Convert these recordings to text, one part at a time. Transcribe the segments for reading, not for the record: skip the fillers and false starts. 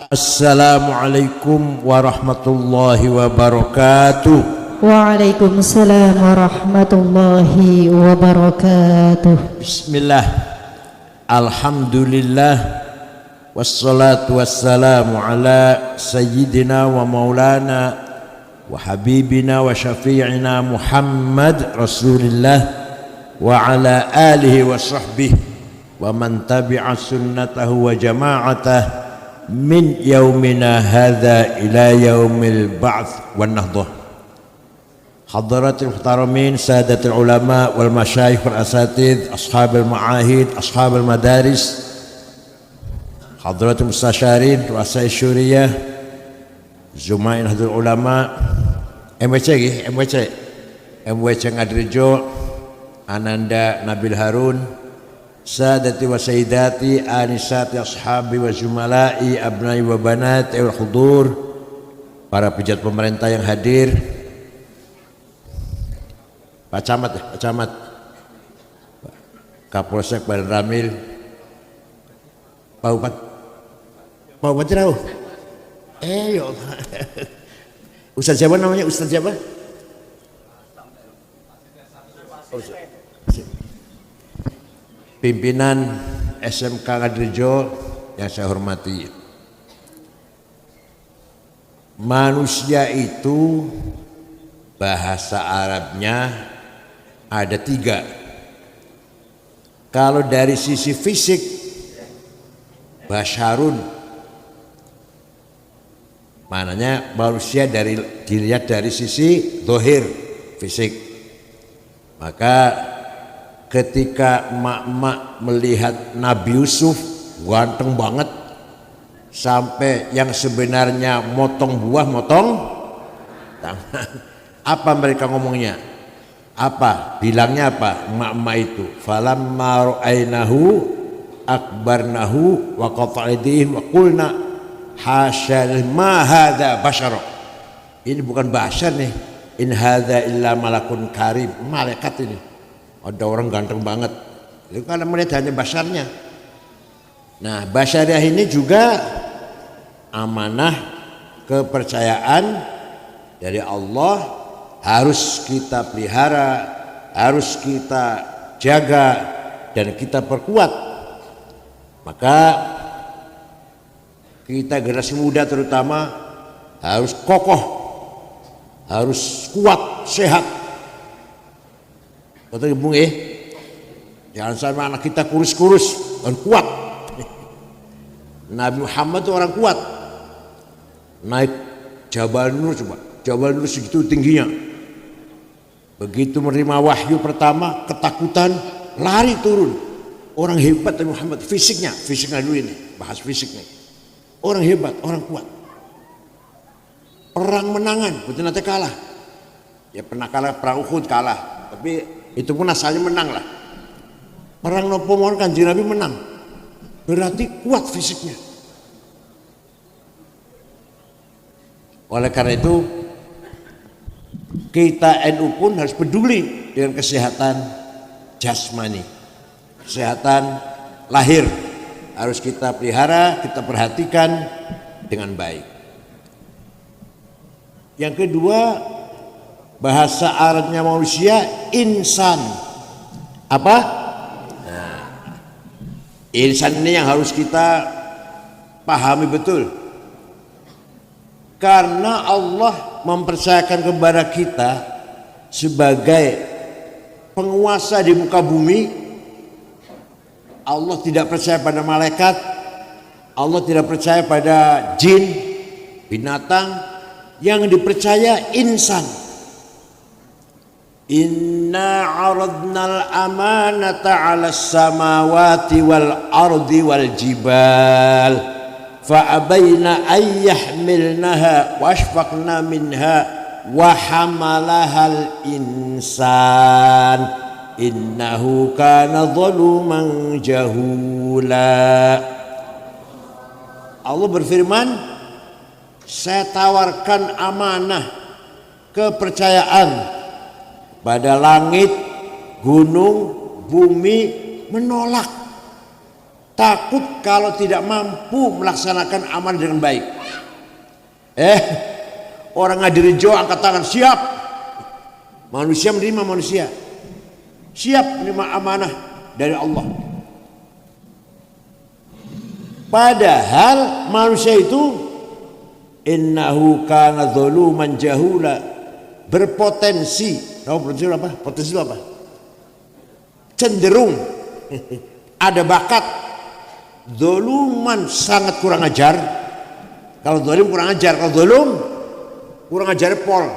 Assalamualaikum warahmatullahi wabarakatuh. Waalaikumsalam warahmatullahi wabarakatuh. Bismillah. Alhamdulillah. Wassalatu wassalamu ala sayyidina wa maulana wa habibina wa syafi'ina Muhammad Rasulillah wa ala alihi wa sahbihi wa man tabi'a sunnatahu wa jama'atah min yaumina hadha ila yaumil ba'ts wan nahdah. Hadratil muhtaramin, sadatul ulama wal masyayikh wal asatidh, ashabul ma'ahid, ashabul madaris, hadratul mustasyarin, ruasai syuriyah, zumain hadul ulama, MWC Ngadrejo, Ananda Nabil Harun, sadati wa sayyidati, anisati ashabi wa zumalai, abnai wa banat wal hudur, para pejabat pemerintah yang hadir, Pak Camat, Kapolsek Badan Ramil, Pak Bupati Rauh, Ustaz siapa namanya? Ustaz siapa? Pimpinan SMK Ngadrejo yang saya hormati. Manusia itu bahasa Arabnya ada 3. Kalau dari sisi fisik, basyarun, maknanya manusia dilihat dari sisi zahir, fisik. Maka ketika emak-emak melihat Nabi Yusuf ganteng banget, sampai yang sebenarnya motong buah motong tangan, apa mereka ngomongnya? Apa? Bilangnya apa? Emak-emak itu falamma ra'ainahu akbarnahu wa qata'idihim wa qulna hasya ma hadza bashar. Ini bukan bashar nih, in hadza illa malakun karim. Malaikat ini. Ada orang ganteng banget. Itu kalau melihat hanya basarnya. Nah, basyariah ini juga amanah kepercayaan dari Allah, harus kita pelihara, harus kita jaga dan kita perkuat. Maka kita generasi muda terutama harus kokoh, harus kuat, sehat. Kata Bung jangan sampai anak kita kurus-kurus dan kuat. Nabi Muhammad itu orang kuat. Naik Jabal Nur, coba Jabal Nur segitu tingginya. Begitu menerima wahyu pertama, ketakutan, lari turun. Orang hebat Nabi Muhammad, fisiknya dulu ini, bahas fisiknya. Orang hebat, orang kuat. Perang menangan, betul nanti kalah. Ya pernah kalah perang Uhud kalah, tapi itu pun asalnya menang lah. Perang nopo mawon Kanjeng Nabi menang, berarti kuat fisiknya. Oleh karena itu kita NU pun harus peduli dengan kesehatan jasmani, kesehatan lahir harus kita pelihara, kita perhatikan dengan baik. Yang kedua, bahasa Arabnya manusia insan. Apa? Nah, insan ini yang harus kita pahami betul. Karena Allah mempercayakan kepada kita sebagai penguasa di muka bumi. Allah tidak percaya pada malaikat, Allah tidak percaya pada jin, binatang, yang dipercaya insan. Inna aradnal amanata 'alas samawati wal ardi wal jibal fa'abaina ay yahmilnaha washfaqna minha wa hamalahal insan innahu kana zaluman jahula. Allah berfirman, saya tawarkan amanah kepercayaan pada langit, gunung, bumi, menolak, takut kalau tidak mampu melaksanakan amal dengan baik. Orang Ngadirejo angkat tangan, siap. Manusia menerima manusia, siap menerima amanah dari Allah. Padahal manusia itu innahu kana zaluman jahula, berpotensi. Potensi apa? Potensi apa? Cenderung ada bakat. Zaluman sangat kurang ajar. Kalau zalim kurang ajar, kalau zalum kurang ajar pol.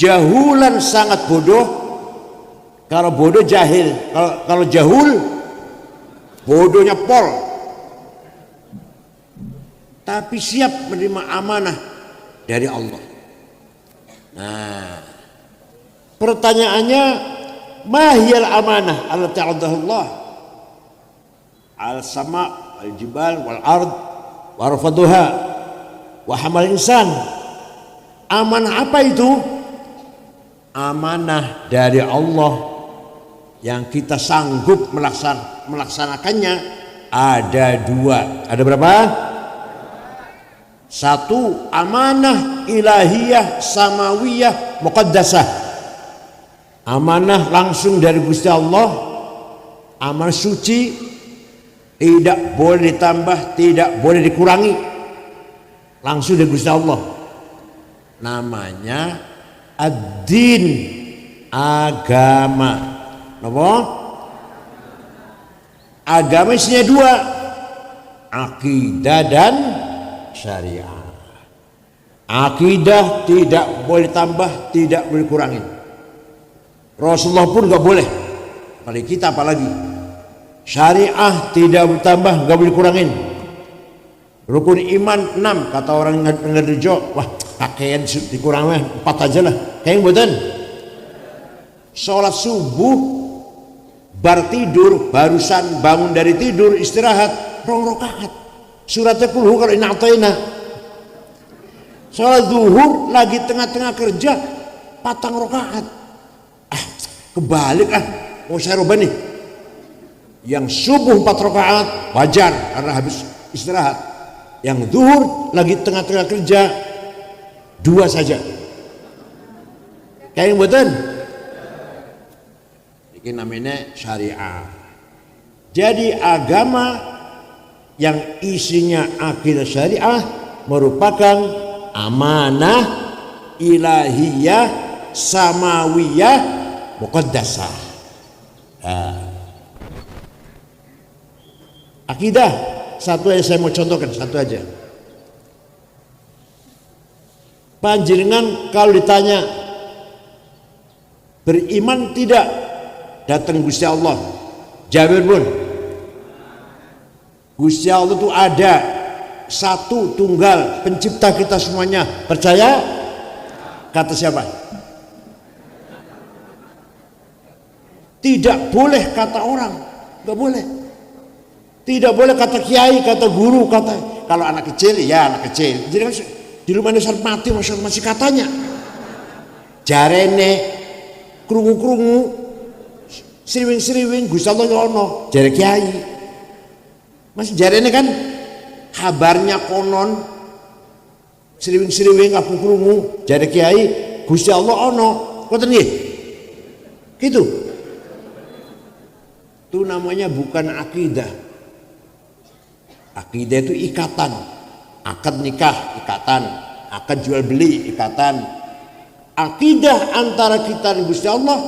Jahulan sangat bodoh. Kalau bodoh jahil. Kalau jahul bodohnya pol. Tapi siap menerima amanah dari Allah. Nah, pertanyaannya, mahiyal amanah allati 'addaha Allah al-sama' al-jibal wal ard wa rafaduha wa hamal insan. Amanah apa itu? Amanah dari Allah yang kita sanggup melaksanakannya ada dua. Ada berapa? Satu, amanah ilahiyah samawiyah muqaddasah. Amanah langsung dari Gusti Allah, amanah suci, tidak boleh ditambah, tidak boleh dikurangi, langsung dari Gusti Allah. Namanya ad-din, agama. Apa? Agama isinya dua, akidah dan syariah. Akidah tidak boleh tambah, tidak boleh kurangin. Rasulullah pun gak boleh, apalagi kita apalagi. Syariah tidak boleh tambah, gak boleh kurangin. Rukun iman 6 kata orang Ngadirejo. Wah, pakaian dikurangin 4 aja lah. Kayak buatan. Sholat subuh, bar tidur, barusan bangun dari tidur istirahat 2 rakaat. Suratnya kulhu kalau ina'tayna. Sholat zuhur lagi tengah-tengah kerja 4 rakaat. Kebalik saya rubah nih. Yang subuh 4 rakaat wajar karena habis istirahat. Yang zuhur lagi tengah-tengah kerja 2 saja. Kayak yang buatan. Ini namanya syariah. Jadi agama yang isinya akidah syariah merupakan amanah ilahiyah samawiyah muqaddasah. Akidah satu yang saya mau contohkan, satu aja. Panjenengan kalau ditanya beriman tidak datang Gusti Allah, jawab pun Gusti Allah itu ada satu tunggal pencipta kita semuanya. Percaya? Kata siapa? Tidak boleh kata orang, nggak boleh. Tidak boleh kata kiai, kata guru, kata kalau anak kecil ya anak kecil. Jadi kan di rumah besar mati masih katanya. Jarene krungu-krungu sriwing-sriwing Gusti Allah ono, jare kiai. Masih jarene kan kabarnya konon sriwing-sriwing aku krungu jare kiai Gusti Allah ono. Ngoten nggih? Gitu. Itu namanya bukan akidah. Akidah itu ikatan, akad nikah ikatan, akad jual beli ikatan. Akidah antara kita dan Gusti Allah,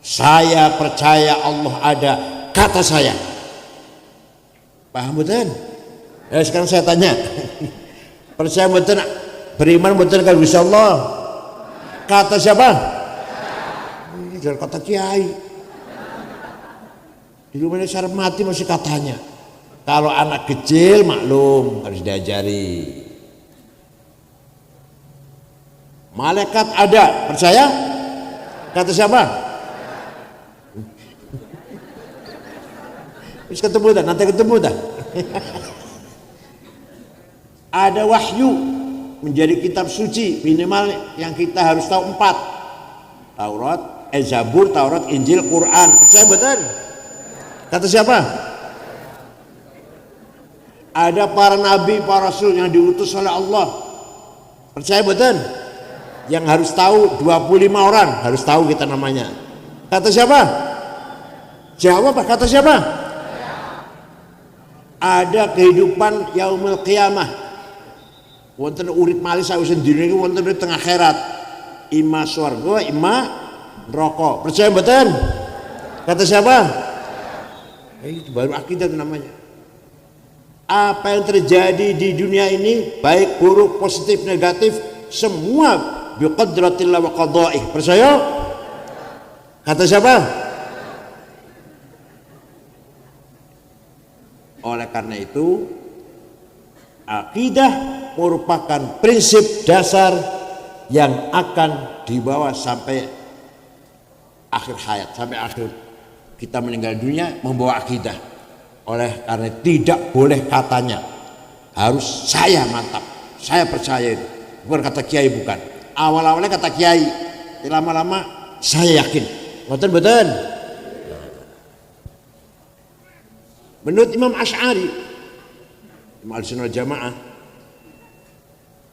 saya percaya Allah ada, kata saya. Paham betul? Sekarang saya tanya, percaya betul, beriman betul kan Gusti Allah? Kata siapa? Jangan kata kiai. Di rumahnya sarap mati masih katanya. Kalau anak kecil maklum harus diajari. Malaikat ada, percaya? Kata siapa? Bisa ketemu dah, nanti ketemu dah. Ada wahyu menjadi kitab suci minimal yang kita harus tahu 4. Taurat, Zabur, Taurat, Injil, Quran. Percaya betul? Kata siapa? Ada para nabi, para rasul yang diutus oleh Allah. Percaya betul? Yang harus tahu 25 orang harus tahu kita namanya. Kata siapa? Jawab apa? Kata siapa? Ada kehidupan yaumul qiyamah. Wonten urip malih sawisé dina iki wonten urip tengah akhirat. Ima swarga, ima neraka. Percaya betul? Kata siapa? Itu baru akidah itu namanya. Apa yang terjadi di dunia ini, baik buruk, positif, negatif, semua biqadratillah wa qada'ih. Percaya? Kata siapa? Oleh karena itu, akidah merupakan prinsip dasar yang akan dibawa sampai akhir hayat, sampai akhir kita meninggal dunia membawa akidah. Oleh karena tidak boleh katanya harus saya mantap, saya percaya itu. Bukan kata kiai, bukan. Awal-awalnya kata kiai, lama-lama saya yakin. Betul. Menurut Imam Asy'ari, Imam Ahlussunnah wal Jamaah,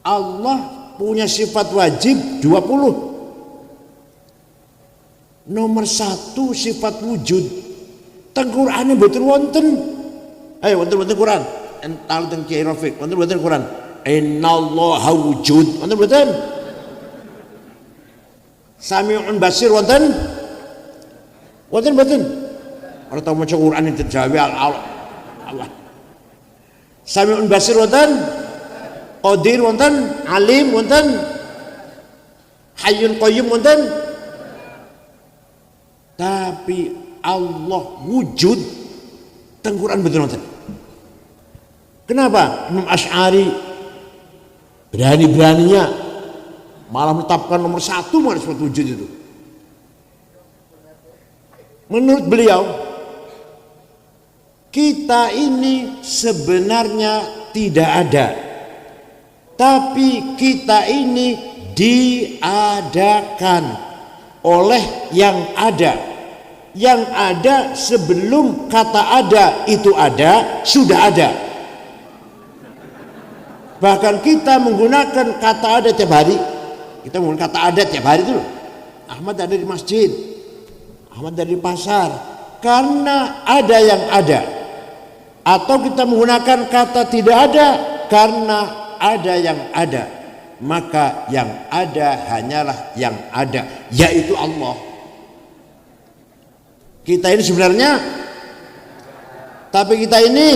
Allah punya sifat wajib 20. Nomor 1 sifat wujud. Teng Qur'ane mboten wonten. Ayo wonten Quran. Ental teng Kiai Rafiq, wonten Quran. Innallaha wujud. Wonten mboten? Sami'un basir wonten? Wonten mboten? Ora tau maca Quran itu jawi Allah. Sami'un basir wonten? Qadir wonten? Alim wonten? Hayyun qayyum wonten? Tapi Allah wujud teng Quran betul nonton. Kenapa? Imam Asy'ari berani-beraninya malah menetapkan nomor 1 malah sifat wujud itu. Menurut beliau, kita ini sebenarnya tidak ada, tapi kita ini diadakan oleh yang ada. Yang ada sebelum kata ada itu ada, sudah ada. Bahkan kita menggunakan kata ada tiap hari. Kita menggunakan kata ada tiap hari itu. Ahmad ada di masjid, Ahmad ada di pasar, karena ada yang ada. Atau kita menggunakan kata tidak ada karena ada yang ada. Maka yang ada hanyalah yang ada, yaitu Allah. Kita ini sebenarnya, tapi kita ini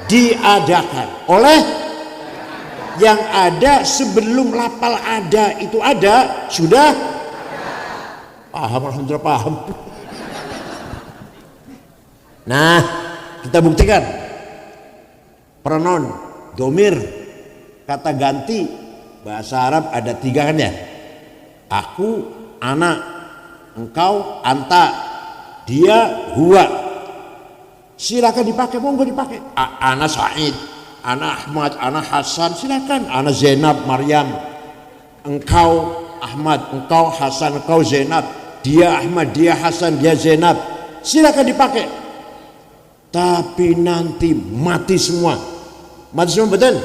diadakan oleh yang ada sebelum lapal ada itu ada, sudah paham. Alhamdulillah paham. Nah, kita buktikan pronoun domir, kata ganti bahasa Arab ada 3 kan ya. Aku, anak, engkau, anta, dia, huwa. Silakan dipakai, monggo dipakai. Ana Said, ana Ahmad, ana Hasan, silakan. Ana Zainab, Maryam. Engkau Ahmad, engkau Hasan, engkau Zainab. Dia Ahmad, dia Hasan, dia Zainab. Silakan dipakai. Tapi nanti mati semua. Mati semua betul?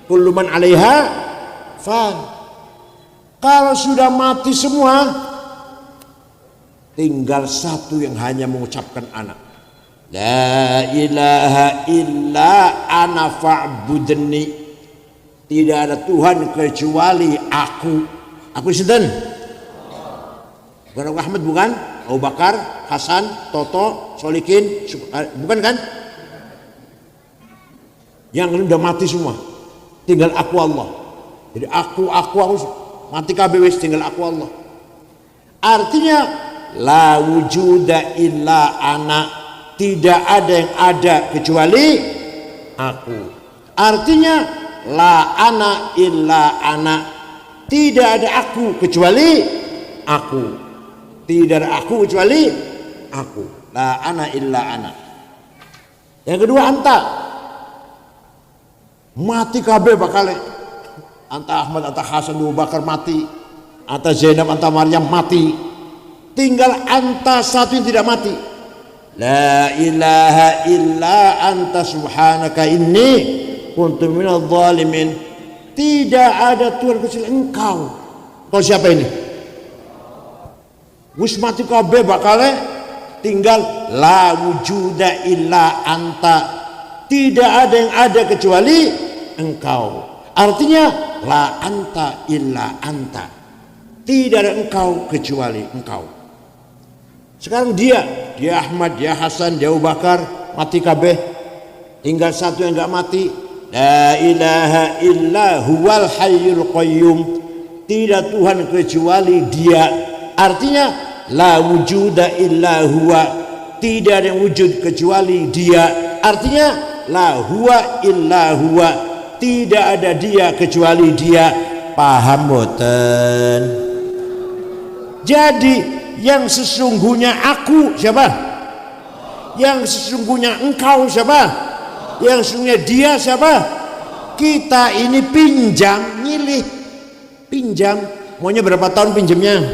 Kullu man 'alaiha fan. Kalau sudah mati semua, tinggal satu yang hanya mengucapkan anak. La ilaha illa ana fa'budni. Tidak ada Tuhan kecuali aku. Aku sinten? Bukan Abu Ahmad, bukan? Abu Bakar, Hasan, Toto, Solikin, bukan kan? Yang sudah mati semua. Tinggal aku Allah. Jadi aku mati kabeh wis, tinggal aku Allah. Artinya la wujuda illa ana, tidak ada yang ada kecuali aku. Artinya la ana illa ana, tidak ada aku kecuali aku. Tidak ada aku kecuali aku. La ana illa ana. Yang kedua anta, mati kabeh bakal. Anta Ahmad, anta Hasan, Abu Bakar mati. Anta Zainab, anta Maryam mati. Tinggal anta satu yang tidak mati. La ilaha illa anta subhanaka inni kuntu minadh dhalimin. Tidak ada Tuhan kecuali Engkau. Kau siapa ini? Wis mati kabeh bakale tinggal la wujuda illa anta. Tidak ada yang ada kecuali Engkau. Artinya la anta illa anta. Tidak ada Engkau kecuali Engkau. Sekarang dia Ahmad, dia Hasan, dia Abu Bakar mati kabeh. Tinggal satu yang enggak mati. La ilaha illa huwal hayyul qayyum. Tidak Tuhan kecuali Dia. Artinya la wujuda illa huwa. Tidak ada yang wujud kecuali Dia. Artinya la huwa illa huwa. Tidak ada Dia kecuali Dia. Paham boten? Jadi yang sesungguhnya aku siapa? Yang sesungguhnya engkau siapa? Yang sesungguhnya dia siapa? Kita ini pinjam, nyilih, pinjam. Maunya berapa tahun pinjamnya?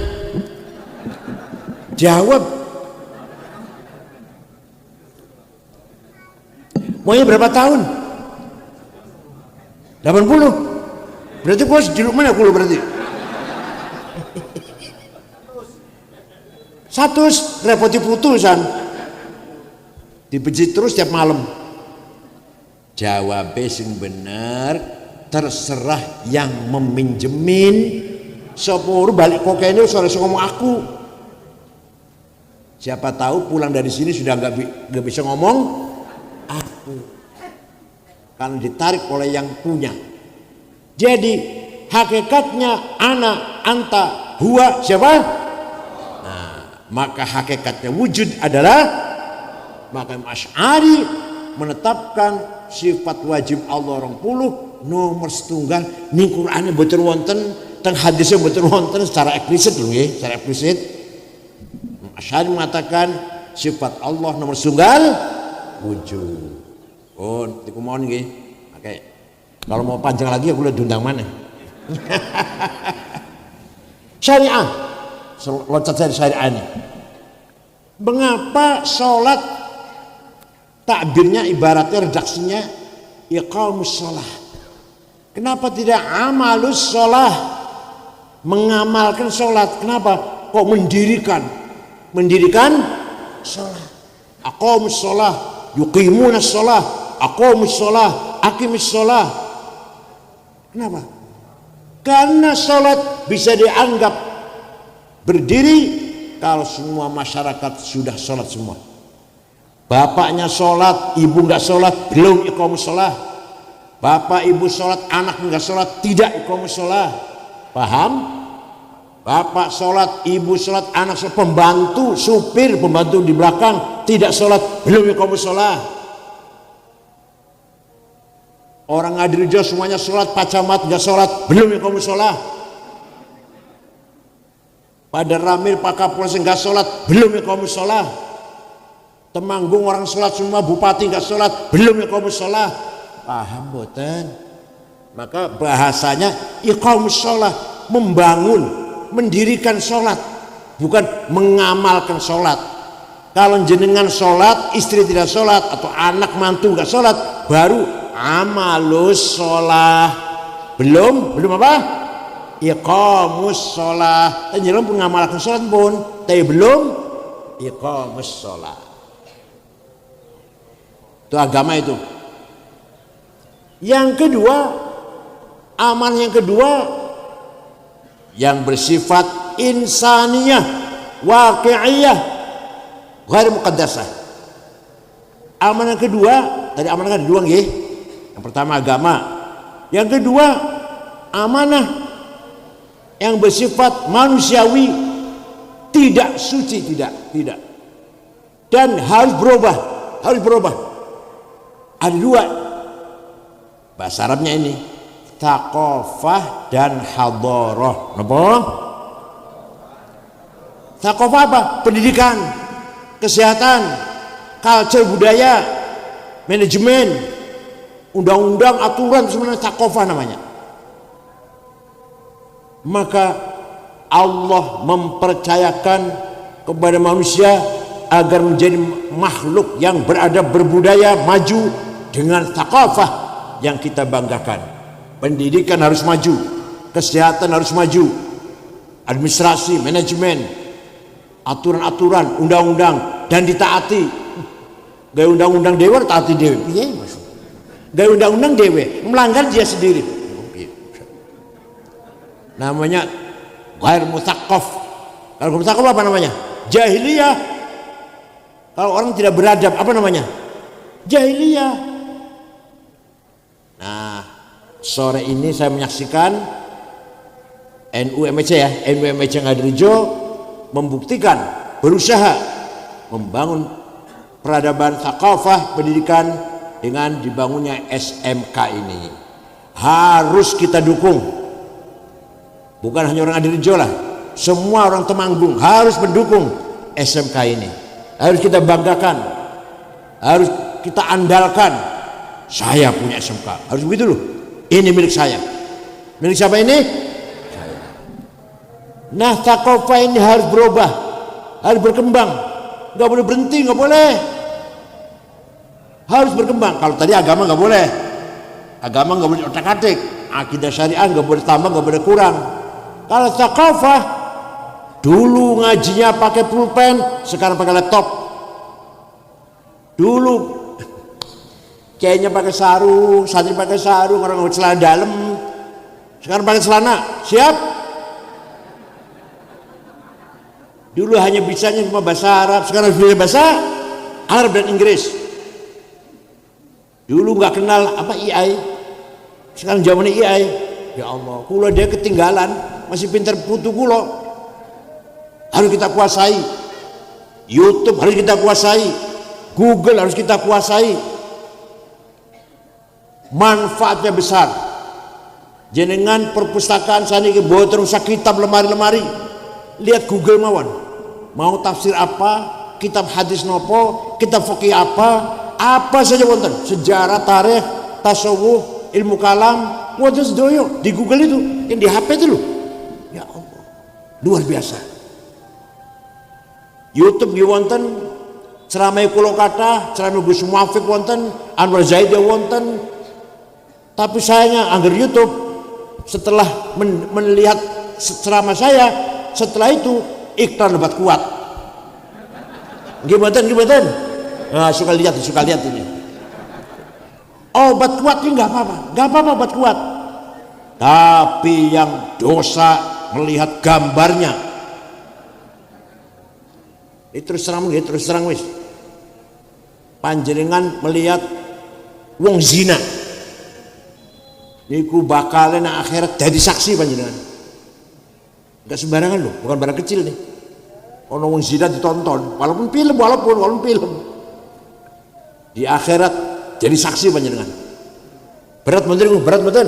Jawab. Maunya berapa tahun? 80. Berarti bos di mana aku berarti? 100 repoti putusan. Dibejit terus tiap malam. Jawab sing bener, terserah yang meminjemin. Sepuluh balik kokainnya sore ngomong aku. Siapa tahu pulang dari sini sudah nggak bisa ngomong aku, karena ditarik oleh yang punya. Jadi hakikatnya ana, anta, huwa siapa? Maka hakikatnya wujud adalah, maka Asy'ari menetapkan sifat wajib Allah 20 nomor setunggal ning Qur'ane boten wonten, teng hadisnya boten wonten secara eksplisit lho nggih, secara eksplisit. Asy'ari mengatakan sifat Allah nomor setunggal wujud. Oh, niku mohon nggih. Oke. Kalau mau panjang lagi aku lihat diundang mana. Syariah. Loncat dari syariah ini. Mengapa sholat takbirnya ibaratnya redaksinya iqamus sholah? Kenapa tidak amalus sholah, mengamalkan sholat? Kenapa kok mendirikan sholat? Aqamus sholah, yuqimunas sholah, aqamus sholah, aqimis sholah. Kenapa? Karena sholat bisa dianggap berdiri kalau semua masyarakat sudah sholat semua. Bapaknya sholat, ibu nggak sholat, belum iqamus sholah. Bapak ibu sholat, anak nggak sholat, tidak iqamus sholah. Paham? Bapak sholat, ibu sholat, anak sholat, pembantu, supir, pembantu di belakang tidak sholat, belum iqamus sholah. Orang Ngadirejo semuanya sholat, Pak Camat nggak sholat, belum iqamus sholah. Pada Ramil Pak Kapolres enggak sholat, belum iqamus sholah. Temanggung orang sholat semua, bupati enggak sholat, belum iqamus sholah. Paham boten? Maka bahasanya iqamus sholah, membangun, mendirikan sholat, bukan mengamalkan sholat. Kalau jenengan sholat, istri tidak sholat, atau anak mantu enggak sholat, baru amalus sholah. Belum apa? Iqamus sholah. Jenengan pun ngamalkan sholat pun, tapi belum iqamus sholah. Itu agama itu. Yang kedua, amal yang kedua yang bersifat insaniyah, waqi'iyah, ghair muqaddasah. Amal yang kedua, tadi amanah kan ada dua nggih. Yang pertama agama, yang kedua amanah yang bersifat manusiawi, tidak suci, tidak, dan harus berubah. Ada dua bahasa Arabnya ini, thaqafah dan hadarah. Napa? Thaqafah apa? Pendidikan, kesehatan, culture, budaya, manajemen, undang-undang, aturan, semuanya thaqafah namanya. Maka Allah mempercayakan kepada manusia agar menjadi makhluk yang beradab, berbudaya, maju dengan thaqafah yang kita banggakan. Pendidikan harus maju, kesehatan harus maju, administrasi, manajemen, aturan-aturan, undang-undang, dan ditaati. Gaya undang-undang dewa taati dewe. Iya maksud. Gaya undang-undang dewe melanggar dia sendiri. Namanya ghair mutsaqqaf. Kalau mutsaqqaf apa namanya? Jahiliyah. Kalau orang tidak beradab apa namanya? Jahiliyah. Nah, sore ini saya menyaksikan NU MIC ya, NU MIC Ngadirejo membuktikan, berusaha membangun peradaban thaqafah pendidikan dengan dibangunnya SMK ini. Harus kita dukung. Bukan hanya orang Ngadirejo lah, semua orang Temanggung harus mendukung SMK ini. Harus kita banggakan, harus kita andalkan. Saya punya SMK, harus begitu loh. Ini milik saya. Milik siapa ini? Saya. Nah, thaqafah ini harus berubah, harus berkembang. Nggak boleh berhenti, nggak boleh. Harus berkembang. Kalau tadi agama nggak boleh. Agama nggak boleh otak-atik. Akidah syariah nggak boleh tambah, nggak boleh kurang. Kalau thaqafah, dulu ngajinya pakai pulpen, sekarang pakai laptop. Dulu kayaknya pakai sarung, santri pakai sarung, orang pakai celana dalam. Sekarang pakai celana, siap? Dulu hanya bisanya cuma bahasa Arab, sekarang bisa bahasa Arab dan Inggris. Dulu nggak kenal apa AI, sekarang zamannya AI. Ya Allah, kulo dia ketinggalan, masih pintar putu kulo. Harus kita kuasai. YouTube harus kita kuasai. Google harus kita kuasai. Manfaatnya besar. Jenengan perpustakaan saniki bawa terus kitab lemari-lemari. Lihat Google mawon. Mau tafsir apa, kitab hadis nopo, kitab fikih apa saja wonten. Sejarah, tarikh, tasawuf, ilmu kalam, wonten sedoyo di Google itu, yang di HP itu loh. Ya Allah, luar biasa. YouTube nggih wonten, ceramah kula kathah, ceramah Gus Muafik wonten, Anwar Zaid wonten. Tapi sayangnya angger YouTube setelah melihat ceramah saya, setelah itu iklan obat kuat. Gimana? Nah, suka lihat ini. Obat kuat ini nggak apa-apa obat kuat. Tapi yang dosa melihat gambarnya. Itu terus terang wis. Panjenengan melihat wong zina. Niku bakalnya na akhirat jadi saksi panjenengan. Enggak sembarangan loh, bukan barang kecil nih. Ono wong zina ditonton, walaupun film. Di akhirat jadi saksi panjenengan. Berat mboten.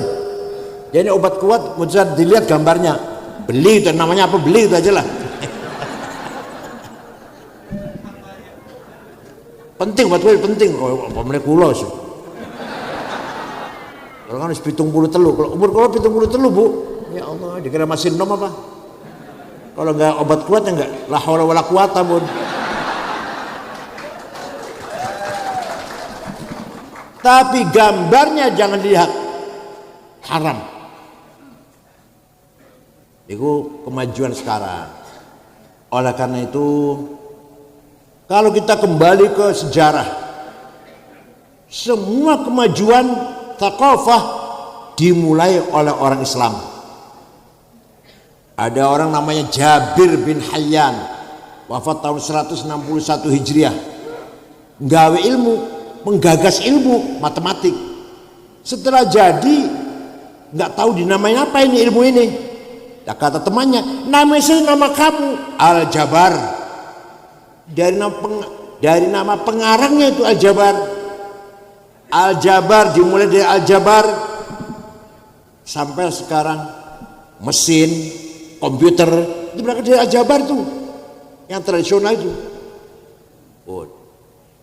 Jadi obat kuat bisa dilihat gambarnya. Beli itu namanya apa? Beli itu aja lah. Penting obat kuat penting. Oh, apa meneh kula sih. Kalau kan 73, kalau umur kalau 73 Bu, ya Allah, dikira masih nom apa? Kalau nggak obat kuat ya nggak, la haula wala quwata Bun. Tapi gambarnya jangan dilihat, haram. Itu kemajuan sekarang. Oleh karena itu, kalau kita kembali ke sejarah, semua kemajuan thaqafah dimulai oleh orang Islam. Ada orang namanya Jabir bin Hayyan, wafat tahun 161 Hijriah. Nggawe ilmu, menggagas ilmu matematik. Setelah jadi, nggak tahu dinamain apa ini ilmu ini. Ya, kata temannya, nama kamu Al-Jabar. Dari nama pengarangnya itu Al-Jabar. Al-Jabar dimulai dari Al-Jabar sampai sekarang mesin, komputer itu berangkat dari Al-Jabar tuh yang tradisional itu.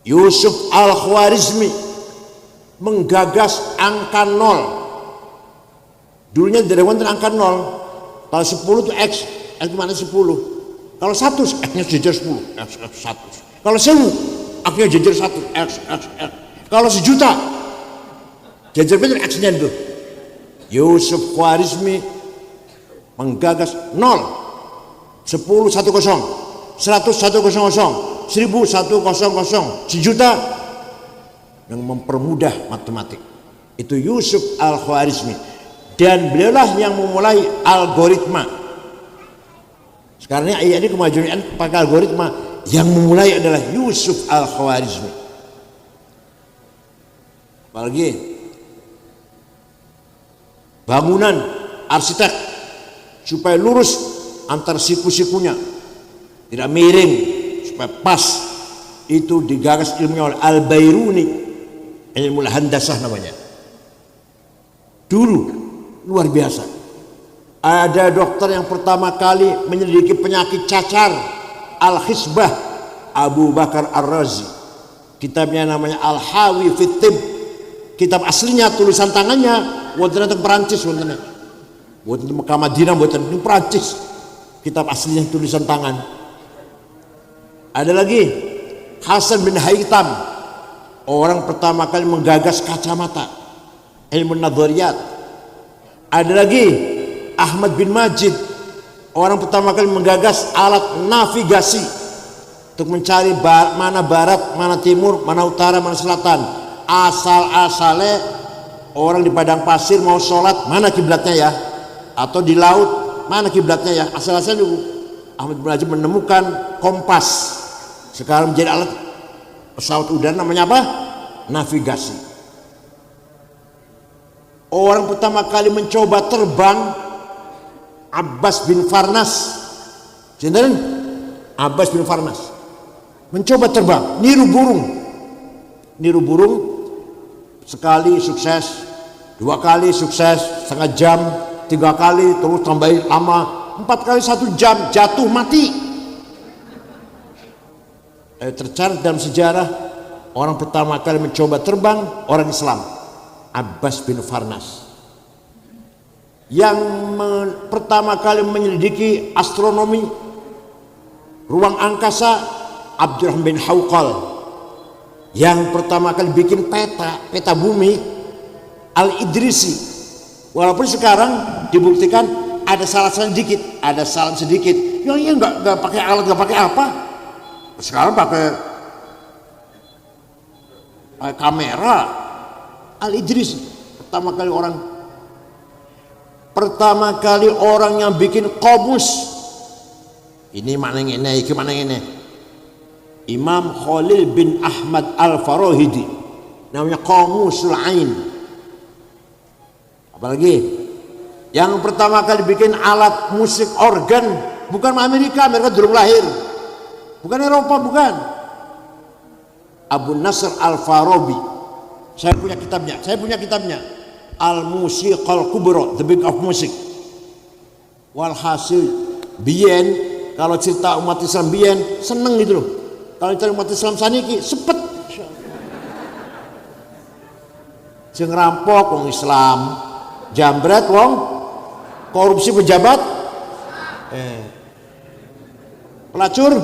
Yusuf Al-Khwarizmi menggagas angka 0. Dulunya dari wonten angka 0. Kalau 10 itu X itu mana 10. Kalau 100 X-nya jadi 10. X1. Kalau 1000, akhirnya jajar 1, X. Kalau 1.000.000, jajar betul X-nya itu. Yusuf Khwarizmi menggagas 0, 10 100, 100 100, 1000 100, 1.000.000 yang mempermudah matematik. Itu Yusuf Al-Khwarizmi, dan beliaulah yang memulai algoritma. Sekarang ini kemajuan pakai algoritma, yang memulai adalah Yusuf Al-Khwarizmi. Apalagi bangunan arsitek supaya lurus antar siku-sikunya, tidak miring, supaya pas, itu digagas ilmunya oleh Al-Bairuni, ilmu handasah namanya. Dulu luar biasa. Ada dokter yang pertama kali menyelidiki penyakit cacar, Al-Khisbah, Abu Bakar Ar-Razi. Kitabnya namanya Al-Hawi fit Tibb. Kitab aslinya tulisan tangannya wonten teng Perancis, wonten Mekah Madinah, wonten teng Perancis. Kitab aslinya tulisan tangan. Ada lagi Hasan bin Haytham, orang pertama kali menggagas kacamata, ilmu nadhariyat. Ada lagi Ahmad bin Majid, orang pertama kali menggagas alat navigasi untuk mencari mana barat, mana timur, mana utara, mana selatan. Asal-asalnya orang di padang pasir mau sholat, mana kiblatnya ya, atau di laut mana kiblatnya ya, asal-asalnya dulu. Ahmad bin Majid menemukan kompas, sekarang menjadi alat pesawat udara, namanya apa? Navigasi. Orang pertama kali mencoba terbang Abbas bin Farnas. Sinten? Abbas bin Farnas mencoba terbang, niru burung, sekali sukses, 2 kali sukses, setengah jam, 3 kali, terus tambahin lama, 4 kali 1 jam, jatuh mati. Tercatat dalam sejarah, orang pertama kali mencoba terbang orang Islam, Abbas bin Farnas. Yang pertama kali menyelidiki astronomi, ruang angkasa, Abdurrahman bin Hawqal. Yang pertama kali bikin peta bumi, Al-Idrisi. Walaupun sekarang dibuktikan ada salah sedikit, ya nggak pakai alat, nggak pakai apa. Sekarang pakai kamera. Al-Idrisi pertama kali orang yang bikin komus. Ini mana ini. Imam Khalil bin Ahmad Al-Farahidi, namanya Qamusul Ain. Apalagi yang pertama kali bikin alat musik organ, bukan Amerika belum lahir, bukan Eropa, bukan. Abu Nasr Al-Farabi. Saya punya kitabnya, Al-Musiqal Kubra, The Book of Music. Walhasil biyen, kalau cerita umat Islam biyen seneng gitu loh. Kalau cari umat Islam saniki sepet, sing rampok wong Islam, jambret wong, korupsi pejabat, pelacur,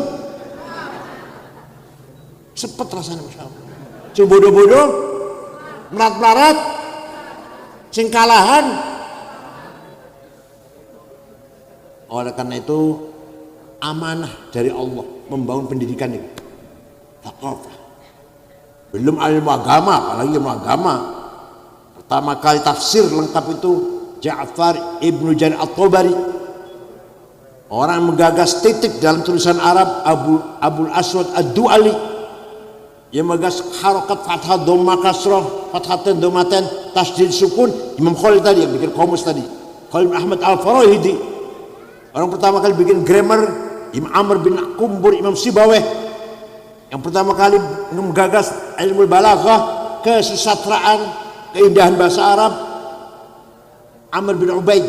sepet rasanya, Masya Allah. Sing bodoh-bodoh, melarat-melarat, sing kalahan. Oleh karena itu amanah dari Allah membangun pendidikan ini. Belum ilmu agama, apalagi ilmu agama. Pertama kali tafsir lengkap itu Ja'far ibnu Jarir At-Tabari, orang yang menggagas titik dalam tulisan Arab. Abul Aswad Ad-Du'ali yang menggagas harokat fathah dhamma kasrah, fathatain dhammatain, tasdid sukun. Imam Khalil tadi yang bikin komus tadi, Khalil bin Ahmad Al-Farahidi. Orang pertama kali bikin grammar, Imam Amr bin Kumbur, Imam Sibaweh. Yang pertama kali menggagas ilmu balaghah, kesusastraan, keindahan bahasa Arab, Amr bin Ubaid.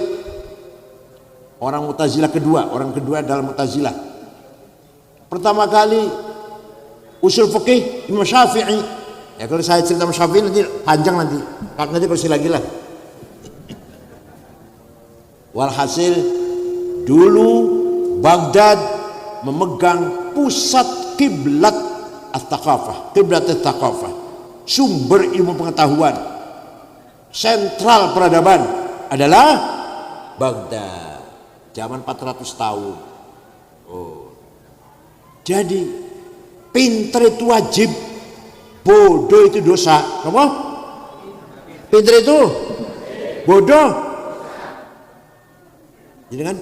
Orang kedua dalam Mu'tazilah. Pertama kali usul fikih Imam Syafi'i. Ya kalau saya cerita Imam Syafi'i nanti panjang nanti kursi lagi lah. Walhasil dulu Baghdad memegang pusat kiblat at-thaqafah, kiblat at-thaqafah, sumber ilmu pengetahuan, sentral peradaban adalah Baghdad. Zaman 400 tahun. Oh. Jadi pinter itu wajib, bodoh itu dosa. Apa? Pinter itu bodoh. Jadi kan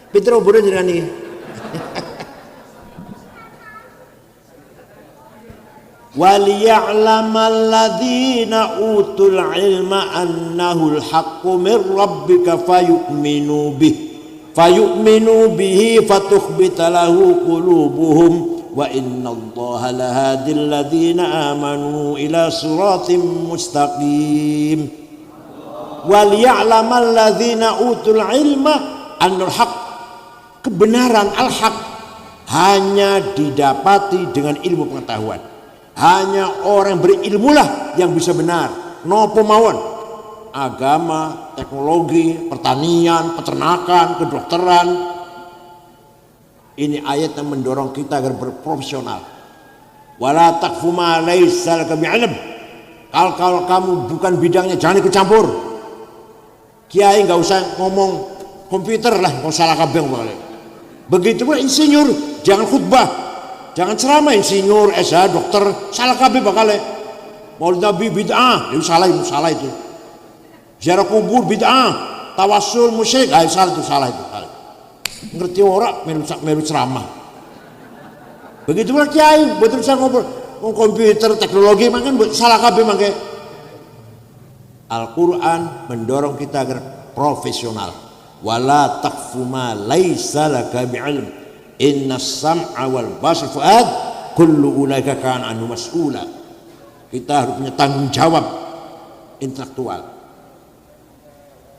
pinter bodoh jadi kan ini. وَلِيَعْلَمَ الَّذِينَ أُوتُوا الْعِلْمَ أَنَّهُ الْحَقُّ مِنْ رَبِّكَ فَيُؤْمِنُوا بِهِ فَتُخْبِتَ لَهُ قُلُوبُهُمْ وَإِنَّ اللَّهَ لَهَادِي الَّذِينَ آمَنُوا إِلَى صِرَاطٍ مُسْتَقِيمٍ وَلِيَعْلَمَ الَّذِينَ أُوتُوا الْعِلْمَ أَنَّ الْحَقَّ, kebenaran al-haq hanya didapati dengan ilmu pengetahuan. Hanya orang berilmulah yang bisa benar. Nopo mawon, agama, teknologi, pertanian, peternakan, kedokteran. Ini ayat yang mendorong kita agar berprofesional. Wala taqfu ma laysa laka bi'ilm. Kalau kamu bukan bidangnya jangan ikut campur. Kiai nggak usah ngomong komputer lah, nggak salah kabeh boleh. Begitu pula insinyur, jangan khutbah, jangan ceramah insinyur, SH, dokter, salah kabeh bakal. Maulid Nabi bid'ah, itu salah itu. Ziarah kubur bid'ah, tawassul musyrik, salah itu. Ngerti orang melu ceramah. Begitu pula kiai, betul saya ngobrol komputer, teknologi, makan salah kabeh mangke. Al-Quran mendorong kita agar profesional. Wala taqfu ma laisa laka bi'ilm innas sam'a wal basar fuad kullu ulaika kana anhu mas'ula. Kita harus punya tanggung jawab intelektual.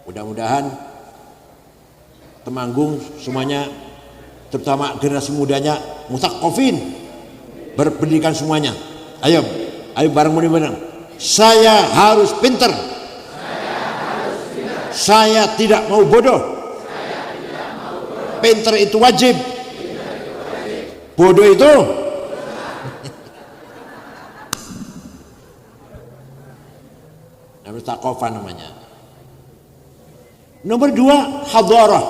Mudah-mudahan Temanggung semuanya, terutama generasi mudanya mutsaqqafin, berpendidikan semuanya. Ayo bareng bareng. Saya harus pinter. Saya tidak mau bodoh. Pinter itu wajib. Bodoh itu namanya taqafah namanya. Nomor 2, hadarah,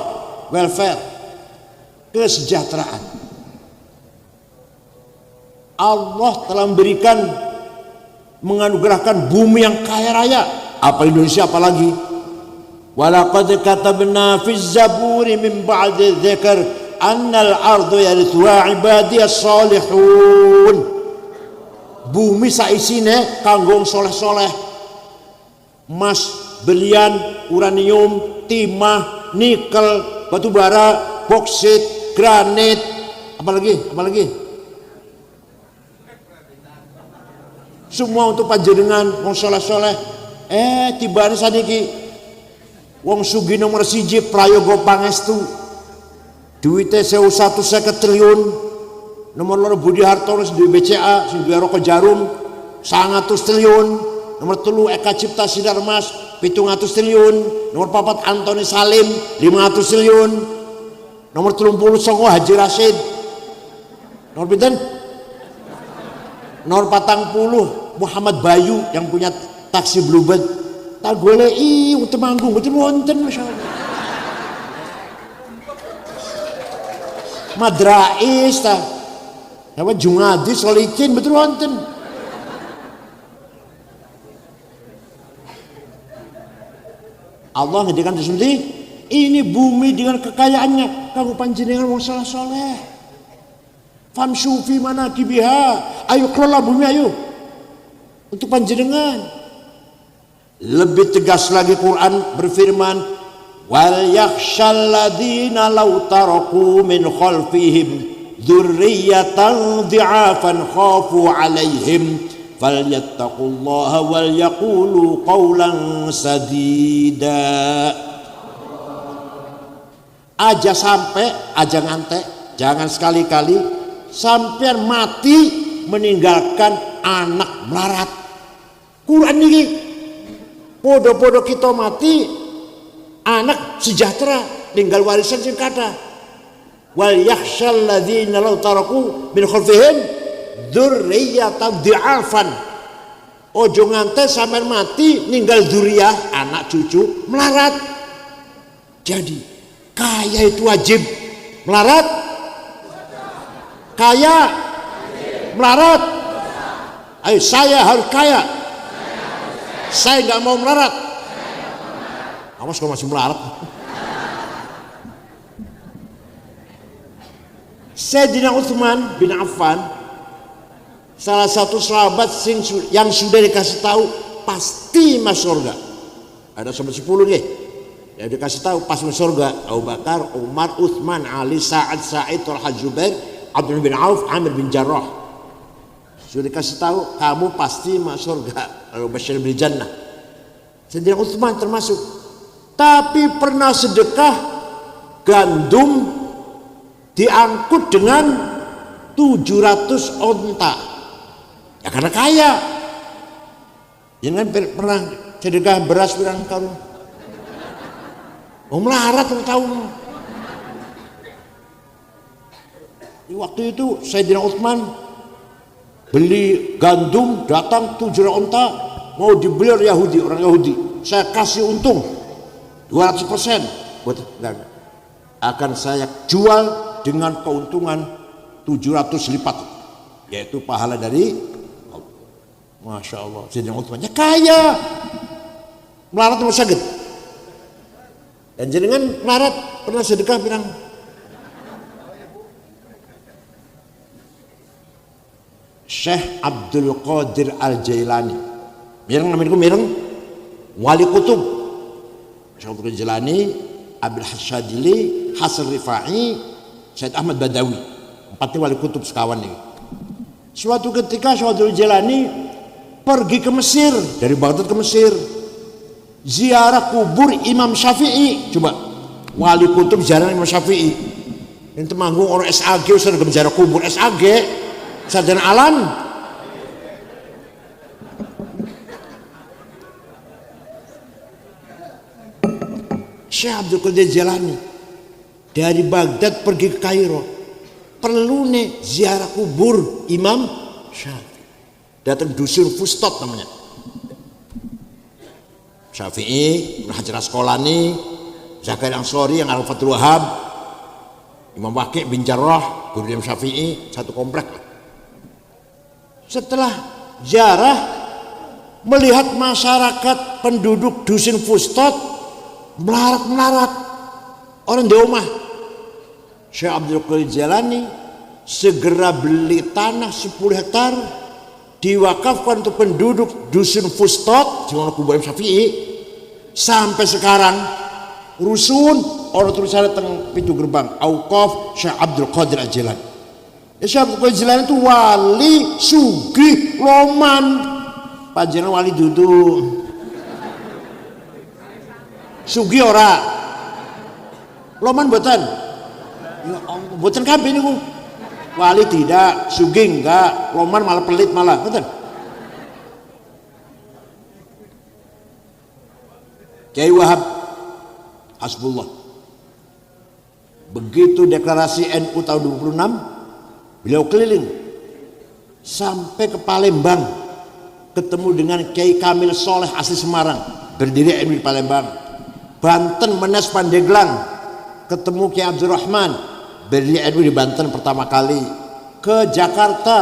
welfare, kesejahteraan. Allah telah menganugerahkan bumi yang kaya raya. Apa Indonesia apalagi? Walaqad katabna fi zaburi min ba'di dzikr annal ardu yarithuha ibadiyas salihun. Bumi saisine kanggo soleh-soleh. Emas, berlian, uranium, timah, nikel, batu bara, boksit, granit, apalagi? Semua untuk panjenengan wong soleh-soleh. Tibane saniki wong sugih nomor 1 prayoga pangestu. Duwite 150 triliun. Nomor 2 Budi Hartono sing duwe BCA, sing duwe Roko Jarum 100 triliun. Nomor 3 Eka Cipta Sinar Mas 700 triliun. Nomor 4 Antoni Salim 500 triliun. Nomor 39 Haji Rashid. Nomor pinten? Nomor 40 Muhammad Bayu yang punya taksi Bluebird. Tak goleki wong Temanggung mboten wonten masyaallah. Madrais ta. Apa Jumadi Solikin betul wonten. Allah ngedikan sendiri, ini bumi dengan kekayaannya kanggo panjenengan wong saleh-saleh. Famsu fi manakibiha. Ayo kelola bumi ayo. Untuk panjenengan. Lebih tegas lagi Quran berfirman, wal yakhshal ladzina law taraku min khalfihim dzurriyyatan dhi'afan khafu 'alaihim falyattaqullaha wal yaqulu qawlan sadida. Aja sampai, aja ngantek, jangan sekali-kali sampean mati meninggalkan anak melarat. Quran ini podo-podo kita mati anak sejahtera tinggal warisan sing kathah. wal yakhshal ladzina law taraku min khalfihim dzurriyyatan dhi'afan. Ojo nganti sampean mati ninggal dzurriyyah anak cucu melarat. Jadi kaya itu wajib melarat, kaya melarat. Ayo saya harus kaya, saya nggak mau melarat. Awas kalau masih melarat. Sayyidina Utsman bin Affan, salah satu sahabat yang sudah dikasih tahu pasti masuk surga. Ada sampai 10 nih. Ya dikasih tahu pas masuk surga. Abu Bakar, Umar, Utsman, Ali, Sa'ad, Sa'id, Talha, Zubair, Abdullah bin Auf, Amir bin Jarrah. Sudah dikasih tahu kamu pasti masuk surga. Lalu basyir bil jannah. Sayyidina Utsman termasuk. Tapi pernah sedekah gandum diangkut dengan 700 onta. Ya karena kaya. Jangan pernah sedekah beras pirang karung. Melarat tahu. Di waktu itu Sayyidina Utsman beli gandum, datang 700 onta, mau dibeli Yahudi, orang Yahudi. Saya kasih untung 200% buat akan saya jual dengan keuntungan 700 lipat, yaitu pahala dari Allah. Masya Allah, Sayyidina Utsman kaya, melarat mau sakit. Dan jenengan melarat pernah sedekah pirang? Syekh Abdul Qadir Al-Jailani, mireng namanya mireng, wali kutub. Syekh Abdul Qadir Jailani, Abil Hasyadili, Hasan Rifai, Syed Ahmad Badawi, empatnya wali kutub sekawan nih. Suatu ketika Syekh Abdul Jailani pergi ke Mesir, dari Baghdad ke Mesir, ziarah kubur Imam Syafi'i. Coba wali kutub ziarah Imam Syafi'i. Yang temanggung orang SAG usah ziarah kubur SAG, sarjana alam. Syekh Abdul Qadir Jailani dari Baghdad pergi ke Kairo, perlu nih ziarah kubur Imam Syafi'i. Datang dusun Fustot namanya. Syafi'i, Ibnu Hajar Asqalani, Zakaria Ansori yang Al-Fathul Wahhab, Imam Waqi' bin Jarrah, guru Imam Syafi'i, satu komplek. Setelah ziarah, melihat masyarakat penduduk dusun Fustot melarat-melarat, orang di rumah. Syekh Abdul Qadir Jailani segera beli tanah 10 hektar, diwakafkan untuk penduduk dusun Fustot, cuma kubur Imam Syafi'i. Sampai sekarang rusun orang tulisannya teng pintu gerbang Auqaf Syekh Abdul Qadir Al-Jailani. Syekh Abdul Qadir Jailani itu wali sugih loman. Panjenengan wali duduk sugih ora loman mboten. Ya Allah, mboten kabeh niku. Wali tidak, sugih enggak, loman malah pelit malah, betul. Kiai Wahab Hasbullah, begitu deklarasi NU tahun 26, beliau keliling sampai ke Palembang, ketemu dengan Kiai Kamil Soleh asli Semarang, berdiri NU di Palembang. Banten Menes Pandeglang, ketemu Kiai Abdurrahman, berdiri NU di Banten pertama kali. Ke Jakarta,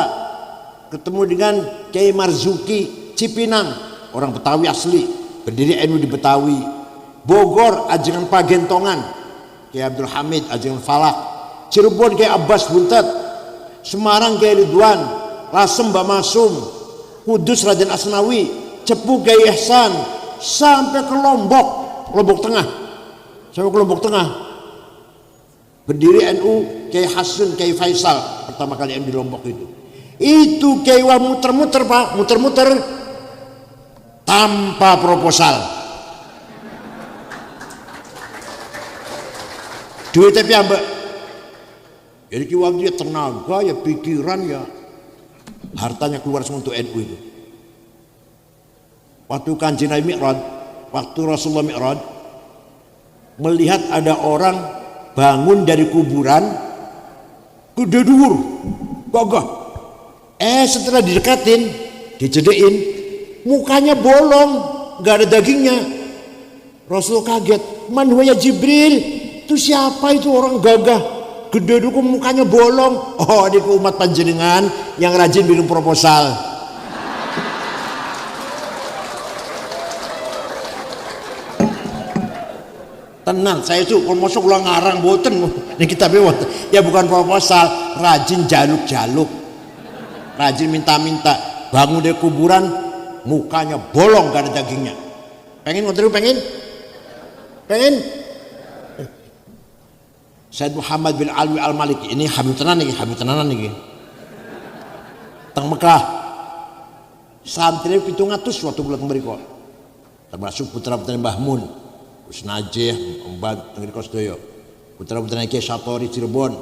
ketemu dengan Kiai Marzuki Cipinang, orang Betawi asli, berdiri NU di Betawi. Bogor Ajengan Pagentongan, Kiai Abdul Hamid Ajengan Falak. Cirebon Kiai Abbas Buntet. Semarang Kiai Ridwan, Lasem Mbak Masum, Kudus Raden Asnawi, Cepu Kiai Ihsan, sampai ke Lombok Tengah. Sampai ke Lombok Tengah, berdiri NU Kiai Hasun Kiai Faisal, pertama kali NU di Lombok itu. Itu Kiai Wah muter-muter Pak, muter-muter tanpa proposal. Duitnya piambak. Jadi Kiai Wah dia tenaga ya, pikiran ya, hartanya keluar semua untuk NU itu. Waktu Kanjeng Nabi Mi'raj, waktu Rasulullah Mi'raj, melihat ada orang bangun dari kuburan gede dhuwur, gagah. Setelah didekatin, dicedein, mukanya bolong, nggak ada dagingnya. Rasul kaget, man huwa ya Jibril, itu siapa itu orang gagah, gede dhuwur mukanya bolong. Oh, ini umat panjenengan yang rajin bikin proposal. Tenang, saya itu kalau masuk ulang ngarang boten ini kita bewat. Ya bukan proposal, rajin jaluk-jaluk, rajin minta-minta. Bangun dari kuburan, mukanya bolong gak ada dagingnya. Pengen ngontri, pengen? Said Muhammad bin Alwi Al-Maliki ini Habib tenan nih. Teng Mekah. Santri 700 waktu bulan mriko. Termasuk putra-putra Mbah Mun. Gus Najih, Mbak Tengger Kosdoyo, putra-putra Kiai Satori Cirebon.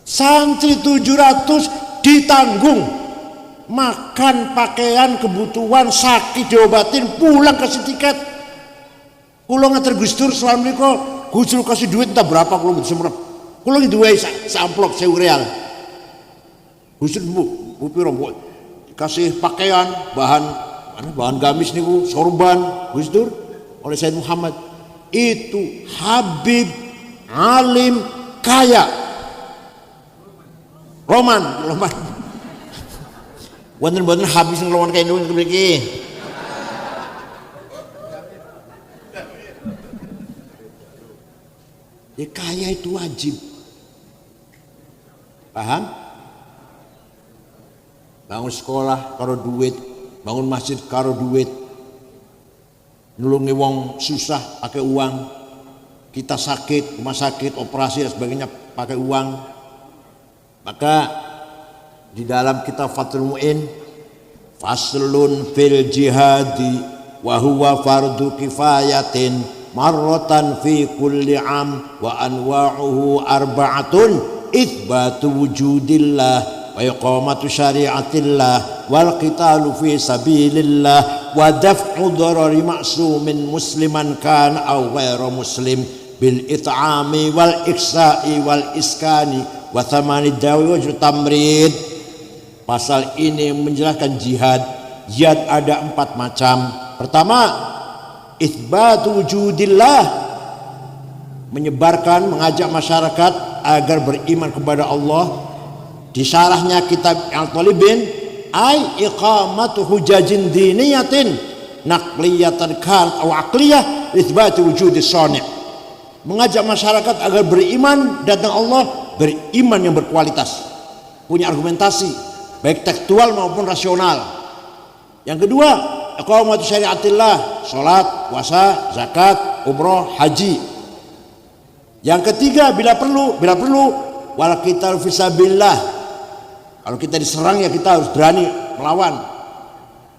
Santri 700 ditanggung, makan, pakaian, kebutuhan, sakit diobatin, pulang kasih tiket. Kulo ngater Gus Dur selama niku, Gus Dur kasih duit entah berapa kulo mboten semrep. Kulo duwe samplok 1000 real. Gus Dur bu piro bu kasih pakaian, bahan gamis niku sorban Gus Dur oleh Said Muhammad. Itu Habib alim kaya Roman wonten habis ngelawan kaya niku mriki. Ya kaya itu wajib. Paham? Bangun sekolah karo duit, bangun masjid karo duit. Nulungi wong susah pakai uang, kita sakit rumah sakit operasi dan sebagainya pakai uang. Maka di dalam kitab Fathul Mu'in, faslun fil jihadi wa huwa fardu kifayatin marratan fi kulli am wa anwa'uhu arba'atun itsbatu wujudillah wa iqamatu syariatillah wal qitalu fi sabilillah wa daf'u darari ma'sumin musliman kan aw ghairu muslim bil it'ami wal iksa'i wal iskani wa thamani dawi wa tamrid. Pasal ini menjelaskan jihad. Jihad ada 4 macam. Pertama, itsbatu wujudillah, menyebarkan, mengajak masyarakat agar beriman kepada Allah. Di syarahnya kitab Al-Talibin, ay iqamatu hujajin diniyatin naqliyatan kan aw aqliyah itsbatu wujudis shani'. Mengajak masyarakat agar beriman datang Allah, beriman yang berkualitas, punya argumentasi baik tekstual maupun rasional. Yang kedua, iqamatu syariatillah, salat, puasa, zakat, umroh, haji. Yang ketiga, bila perlu wal qital fisabilillah. Kalau kita diserang ya kita harus berani melawan.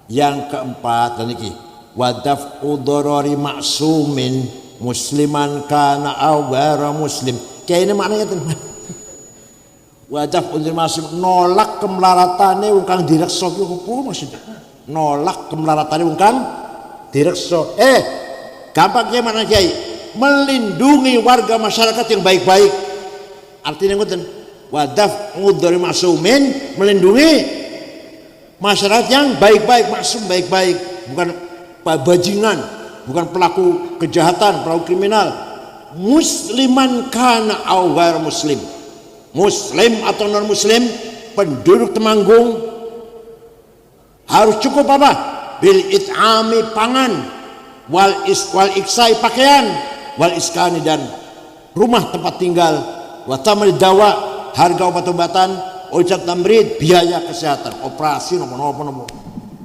Yang keempat dan iki wadaf'u darari ma'sumin musliman kana aw ghairu muslim. Kayak ini maknanya teman. Wadaf'u darari ma'sum, nolak kemlaratane wong kang direksa ku opo maksudnya? Nolak kemlaratane wong kang direksa. Gampang ya makna Kiai. Melindungi warga masyarakat yang baik-baik. Artinya ngoten. Wadaf'u dari ma'sumin, melindungi masyarakat yang baik-baik, maksum baik-baik, bukan bajingan, bukan pelaku kejahatan, pelaku kriminal. Musliman kana aw ghairu muslim, muslim atau non muslim, penduduk Temanggung harus cukup apa? Bil it'ami, pangan, wal iksai, pakaian, wal iskani, dan rumah tempat tinggal, wa tamri dawa, harga obat-obatan, ojek tamrid, biaya kesehatan, operasi nopo.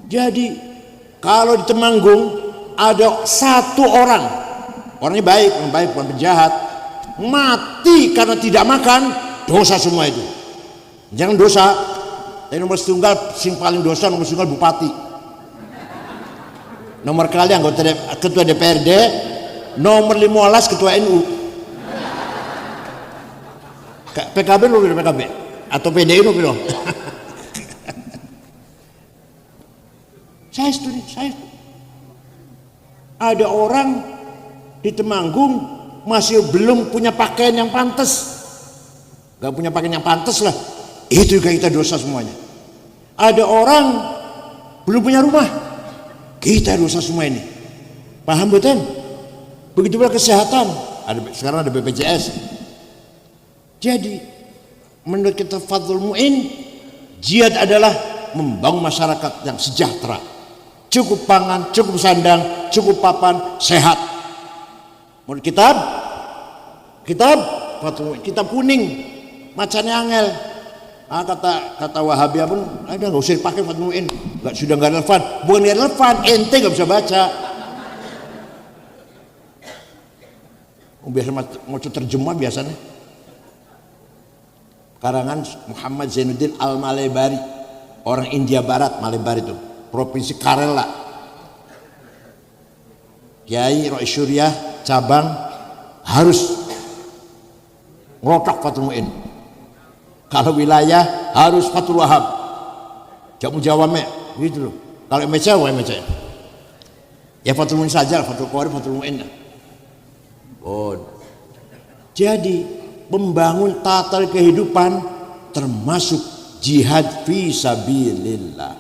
Jadi kalau di Temanggung ada 1 orang, orangnya baik bukan penjahat, mati karena tidak makan, dosa semua itu. Jangan dosa. Tapi nomor setunggal sing paling dosa nomor setunggal bupati. Nomor kali anggota ketua DPRD, nomor 15 ketua NU. PKB lu PKB atau PDI lu belum? Saya setuju. Ada orang di Temanggung masih belum punya pakaian yang pantas. nggak punya pakaian yang pantas lah. Itu juga kita dosa semuanya. Ada orang belum punya rumah, kita dosa semua ini. Paham betul? Begitu pula kesehatan. Sekarang ada BPJS. Jadi menurut kita Fadlul Mu'in, jihad adalah membangun masyarakat yang sejahtera, cukup pangan, cukup sandang, cukup papan, sehat. Menurut kitab Fadlul Mu'in, kitab kuning, macamnya angel. Kata Wahabiyah pun ada, nggak usah dipakai Fadlul Mu'in, sudah nggak relevan. Bukan nggak relevan, ente nggak bisa baca. Biasa mau terjemah biasanya. Karangan Muhammad Zainuddin Al-Malebari, orang India Barat, Malebari itu provinsi Kerala. Kiai Rois Syuriah cabang harus ngerotok Fadlul Mu'in. Kalau wilayah harus Fathul Wahab, Jamu Jawame gitu loh. Kalau MCA ya Fadlul Mu'in saja, Fathul Qori, Fadlul Mu'in. Oh, jadi membangun tata kehidupan termasuk jihad fi sabilillah.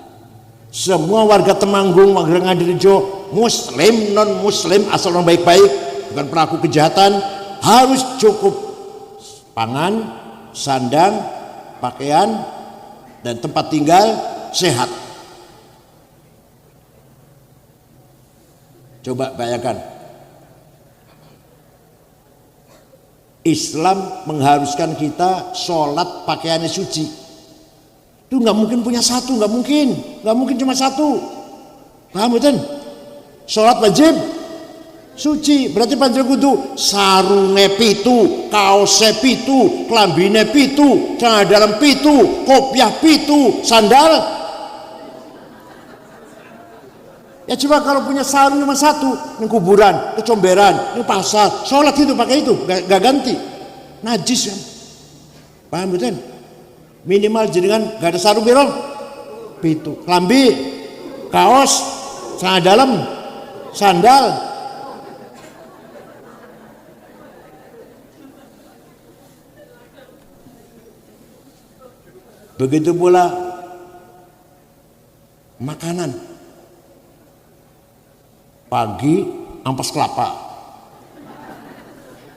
Semua warga Temanggung, warga Ngadirejo, muslim, non muslim, asal orang baik-baik, bukan pelaku kejahatan, harus cukup pangan, sandang, pakaian, dan tempat tinggal, sehat. Coba bayangkan, Islam mengharuskan kita sholat pakaiannya suci. Itu nggak mungkin punya satu, nggak mungkin cuma satu. Paham betul? Sholat wajib suci, berarti panjang kudu sarunge pitu, kaose pitu, klambine pitu, celana dalam pitu, kopiah pitu, sandal. Ya coba kalau punya sarung cuma satu, ini kuburan, kecomberan, ini pasar, sholat itu pakai itu, gak ganti, najis kan? Paham betul? Minimal jenengan gak ada sarung birong, pitu, kelambi, kaos, celana dalam, sandal. Begitu pula makanan. Pagi ampas kelapa,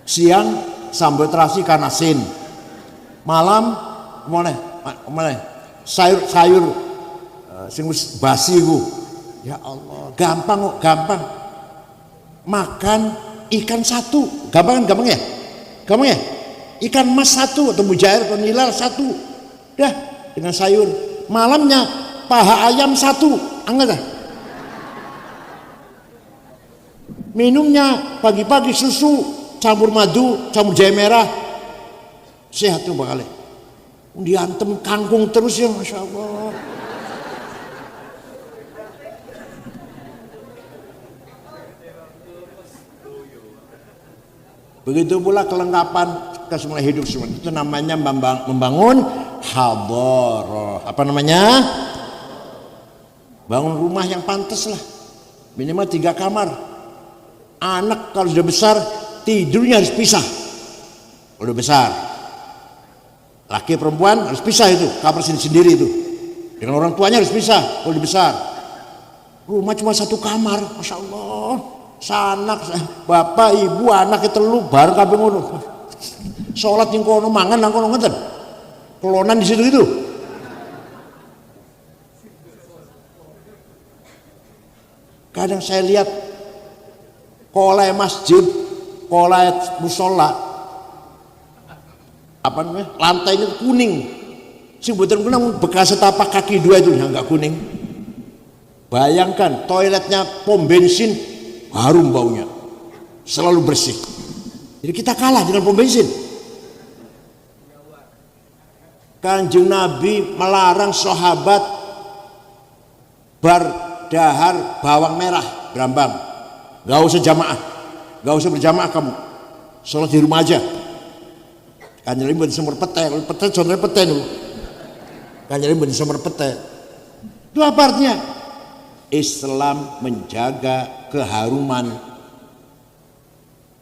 siang sambal terasi ikan asin, malam mana sayur sing wis basi ku. Ya Allah, gampang kok, gampang. Makan ikan satu, gampang ya? Ikan mas satu atau mujair atau nilal satu, dah dengan sayur. Malamnya paha ayam satu, angkat dah. Minumnya pagi-pagi susu campur madu, campur jahe merah, sehat tuh bakal. Diantem kangkung terus ya, masya Allah. Begitu pula kelengkapan kesemuanya hidup semua. Itu namanya membangun hadharah. Apa namanya? Bangun rumah yang pantas lah, minimal 3 kamar. Anak kalau sudah besar tidurnya harus pisah. Kalau udah besar, laki perempuan harus pisah, itu kamar sendiri itu. Dengan orang tuanya harus pisah. Kalau udah besar, rumah cuma 1 kamar, masya Allah. Sanak, bapak, ibu, anak itu telu baru kabeh ngono. Sholat yang kono, mangan nang kono ngeten. Kelonan di situ itu. Kadang saya lihat kolai masjid, kolai musola, apa namanya, lantainya kuning. Sing mboten kuning bekas setapak kaki 2 itu yang enggak kuning. Bayangkan toiletnya pom bensin harum baunya, selalu bersih. Jadi kita kalah dengan pom bensin. Kanjeng Nabi melarang sahabat berdahar bawang merah berambang. Gak usah jamaah, gak usah berjamaah kamu, sholat di rumah aja. Kanjeng Nabi semur pete, contohnya pete dulu. Kanjeng Nabi semur pete. Itu apa artinya? Islam menjaga keharuman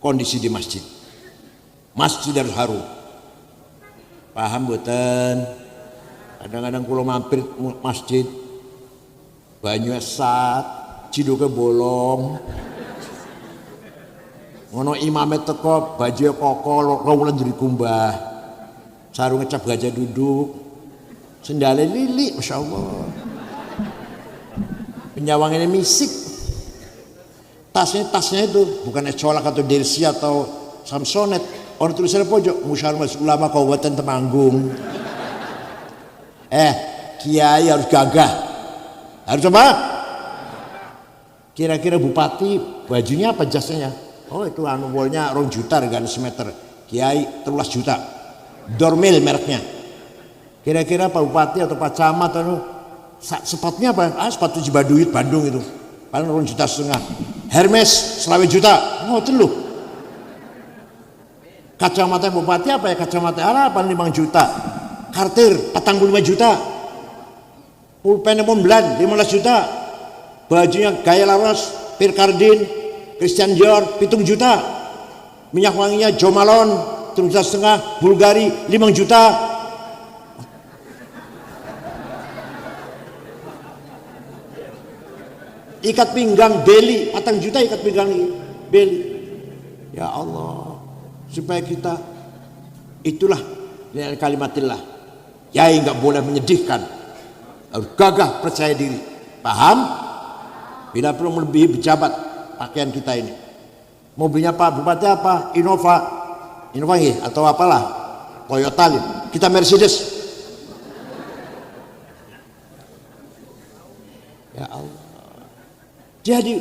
kondisi di masjid. Masjid harus harum. Paham mboten? Kadang-kadang kula mampir masjid banyu esat, jiduke bolong. Ngono imame teko baju koko rawulan jeri kumbah. Sarunge cap gajah duduk. Sendale lili, masyaallah. Penyawangannya misik. Tasnya itu bukan Ecolak atau Dersi atau Samsonet. Orang tulisannya pojok Musyawarah Majelis Ulama Kabupaten Temanggung. Kiai harus gagah. Harus apa? Kira-kira bupati bajunya apa jasnya? Oh itu wolnya 2 juta regane semeter. Kiai 13 juta. Dormil mereknya. Kira-kira Pak Bupati atau Pak Camat atau sepatunya apa? Sepatu Cibaduit Bandung itu. Paling 2,5 juta. Hermes 20 juta. Ngoten lho. Kacamata bupati apa ya? Kacamata harapan 5 juta. Kartir 45 juta. Pulpen Montblanc 15 juta. Bajunya gaya laras Pirkardin Christian Dior 7 juta. Minyak wanginya Jo Malone 3,5 juta. Bulgari 5 juta. Ikat pinggang Beli 4 juta ikat pinggang Beli. Ya Allah, supaya kita itulah kalimatillah. Yai nggak boleh menyedihkan, harus gagah percaya diri. Paham? Bila perlu melebihi pejabat pakaian kita ini. Mobilnya Pak Bupati apa? Innova atau apalah, Toyota. Kita Mercedes. Ya Allah. Jadi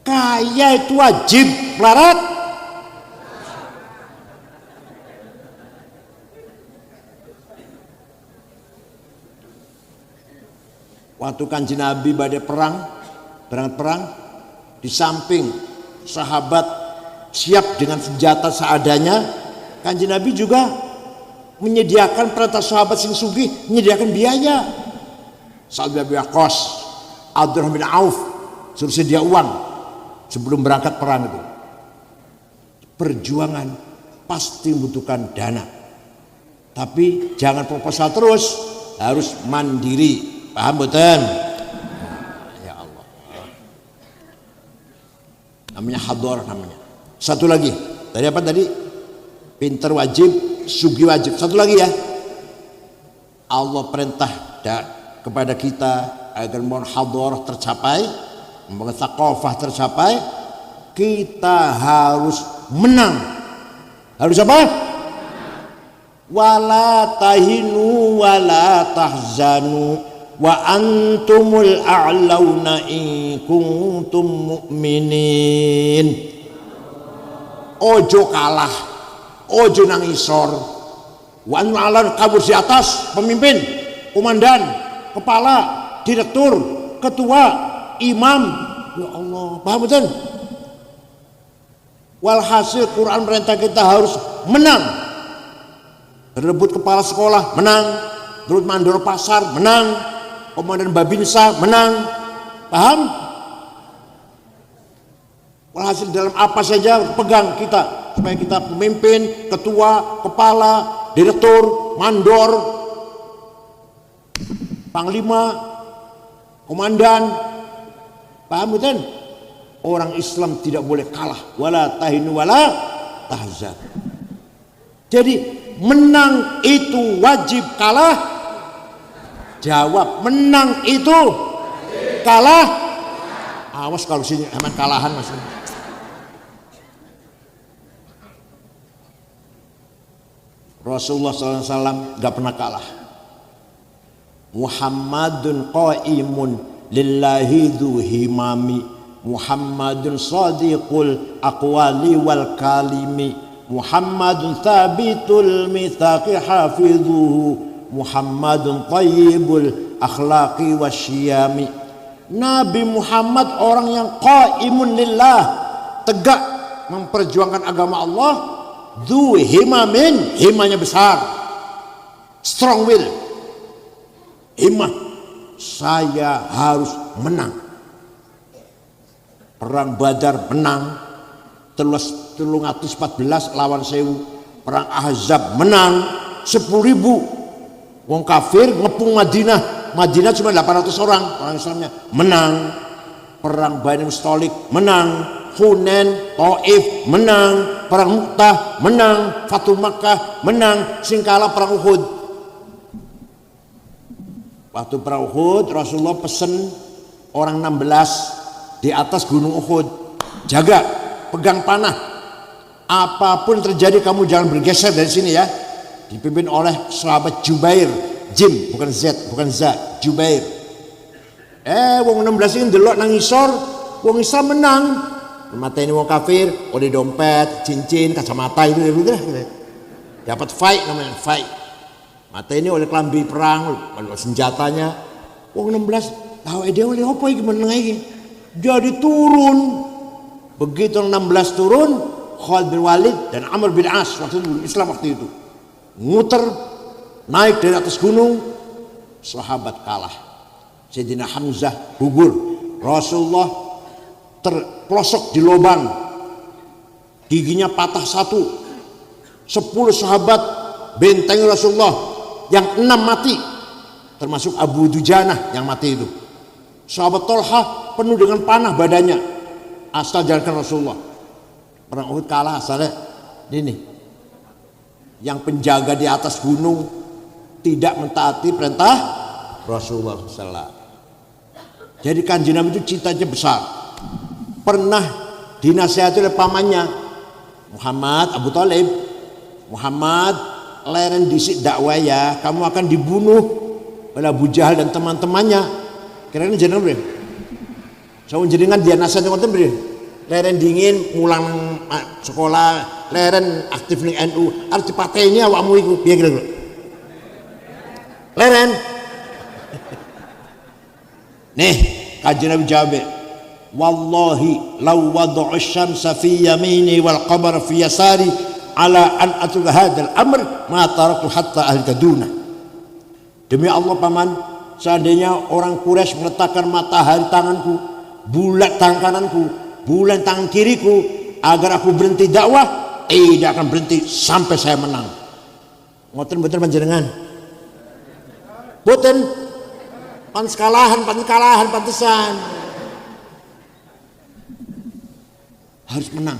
kaya itu wajib melarat. Waktu Kanjeng Nabi badai berangkat perang, di samping sahabat siap dengan senjata seadanya, Kanjeng Nabi juga menyediakan perintah sahabat sing sugih, menyediakan biaya. Sa'ad bin Abi Waqqas, Abdurrahman bin Auf suruh sedia uang sebelum berangkat perang itu. Perjuangan pasti membutuhkan dana, tapi jangan proposal terus, harus mandiri. Paham betul? Ya Allah. Namanya hador namanya. Satu lagi. Tadi apa tadi? Pinter wajib, sugih wajib. Satu lagi ya. Allah perintah kepada kita agar mohon hador tercapai, mohon thaqafah tercapai, kita harus menang. Harus apa? Wala tahinu wala tahzanu wa antumul a'launa in kuntum mu'minin. Ojo kalah, ojo nangisor. Wa antumul a'launa, kabur di atas, pemimpin, komandan, kepala, direktur, ketua, imam. Ya Allah, paham betul? Walhasil Quran perintah kita harus menang. Berebut kepala sekolah, menang. Berebut mandor pasar, menang. Komandan Babinsa, menang. Paham? Walhasil dalam apa saja pegang kita, supaya kita pemimpin, ketua, kepala, direktur, mandor, panglima, komandan. Paham betul? Orang Islam tidak boleh kalah. Wala tahinu wala tahzan. Jadi menang itu wajib, kalah. Jawab, menang itu kalah. Awas kalau sini aman kalahan mas. Rasulullah SAW gak pernah kalah. Muhammadun qaimun lillahi dhu himami, Muhammadun sadiqul aqwali wal kalimi, Muhammadun thabitul mitsaqi hafidhuhu, Muhammadun thayyibul akhlaqi wasyiyami. Nabi Muhammad orang yang qaimun lillah, tegak memperjuangkan agama Allah. Dhu himamin, himanya besar, strong will, himah. Saya harus menang. Perang Badar menang, 314 lawan 1000. Perang Ahzab menang 10.000. Wong kafir ngepung Madinah. Madinah cuma 800 orang Islamnya. Menang. Perang Bani Mustalik menang. Hunain, Taif menang. Perang Mu'tah menang. Fatul Makkah menang. Singkala perang Uhud. Waktu perang Uhud Rasulullah pesen orang 16 di atas gunung Uhud, jaga, pegang panah, apapun terjadi kamu jangan bergeser dari sini ya. Dipimpin oleh sahabat Jubair, Jim bukan Z, bukan Z, Jubair. Wong 16 ini delok nang ngisor, wong Islam menang. Mata ini wong kafir, oleh dompet, cincin, kacamata itu gitu. Dapat fight namanya, fight. Mata ini oleh kelambi perang, oleh senjatanya. Wong 16 tahu dia oleh apa iki meneng iki. Jadi turun. Begitu 16 turun, Khalid bin Walid dan Amr bin As waktu itu Islam waktu itu. Muter naik dari atas gunung, sahabat kalah. Sayyidina Hamzah gugur. Rasulullah terpelosok di lubang. Giginya patah satu. 10 sahabat bentengi Rasulullah, yang 6 mati, termasuk Abu Dujanah yang mati itu. Sahabat Tolha penuh dengan panah badannya, asal jalankan Rasulullah. Perang Uhud kalah asalnya ini, yang penjaga di atas gunung tidak mentaati perintah Rasulullah SAW. Jadi Kanjeng Nabi itu cintanya besar. Pernah dinasihati oleh pamannya Muhammad, Abu Thalib, Muhammad, leren disik dakwah ya, kamu akan dibunuh oleh Abu Jahal dan teman-temannya. Kira-kira jenengan beri. Saya jenengan dia nasihat ngoten beri. Leren dingin mulang sekolah, leren aktif ning NU, arep dipateni awakmu iku. Piye kira-kira? Leren. Nih, Kanjeng Nabi jawab, wallahi law wada'u asy-syamsa fi yamini wal qamara fi yasari ala an atruka hadzal amr ma taraktu hatta ahlkaduna. Demi Allah paman, seandainya orang Quraisy meletakkan matahari tanganku, bulan tangan kananku, bulan tangan kiriku, agar aku berhenti dakwah, tidak akan berhenti sampai saya menang. Ngoten betul panjenengan? Boten kalahan pantesan. Harus menang.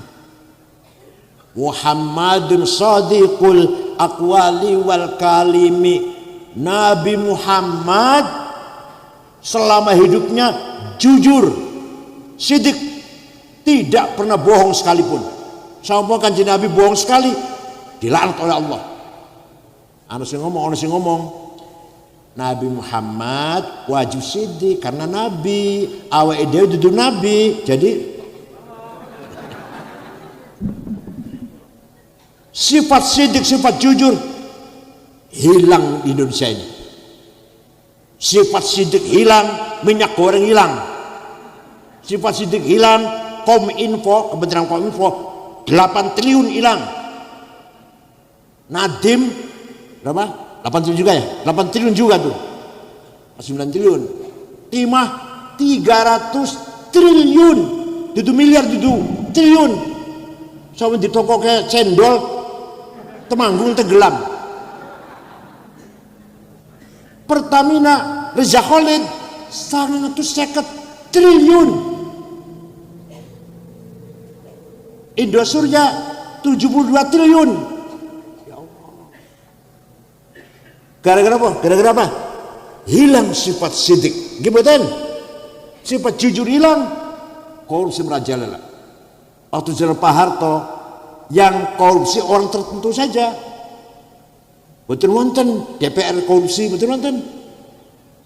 Muhammadun sadiqul aqwali wal kalimi. Nabi Muhammad selama hidupnya jujur, sidik, tidak pernah bohong sekalipun. Sampai Kanjeng Nabi bohong sekali dilaknat oleh Allah. Ana sing ngomong Nabi Muhammad wajib sidik karena Nabi, awake dhewe dudu Nabi. Jadi sifat sidik, sifat jujur hilang di Indonesia ini. Sifat sidik hilang, minyak goreng hilang. Sifat sidik hilang, Kominfo, Kementerian Kominfo 8 triliun hilang. Nadiem berapa? 8 triliun juga ya? 8 triliun juga tuh. 9 triliun. Timah 300 triliun. Itu miliar itu triliun. Sama di toko kayak cendol Temanggung tenggelam. Pertamina Reza Khalid 150 triliun. Indosurya 72 triliun. Ya Allah. Gara-gara apa? Gara-gara apa? Hilang sifat sidik. Gimana? Sifat jujur hilang. Korupsi merajalela. Waktu zaman Pak Harto yang korupsi orang tertentu saja. Betul wonten DPR korupsi, betul wonten.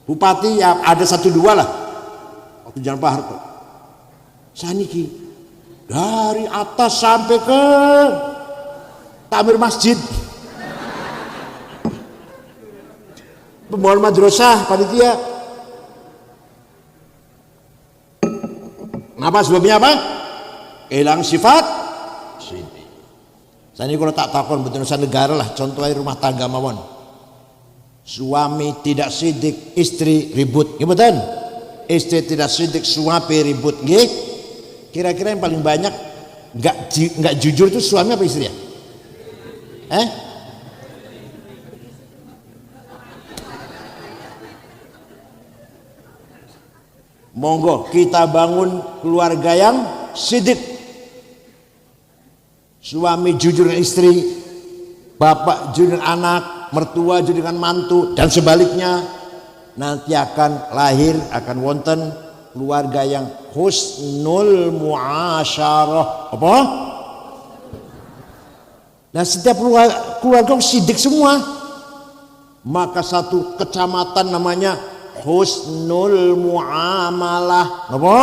Bupati ya ada 1-2 lah. Waktu zaman Pak Harto. Saniki dari atas sampai ke takmir masjid, pembangunan madrasah, panitia. Kenapa? Sebabnya apa? Hilang sifat sidik. Saya ini kalau tak takon betul negara lah, contohnya rumah tangga mawon. Suami tidak sidik, istri ribut, nggih mboten? Istri tidak sidik, suami ribut, nggih. Kira-kira yang paling banyak enggak jujur itu suami apa istri ya? Monggo kita bangun keluarga yang sidik. Suami jujur dengan istri, bapak jujur dengan anak, mertua jujur dengan mantu, dan sebaliknya. Nanti akan lahir, akan wonten keluarga yang husnul muasyarah. Apa? Nah, setiap keluarga sidik semua. Maka satu kecamatan namanya husnul muamalah. Apa?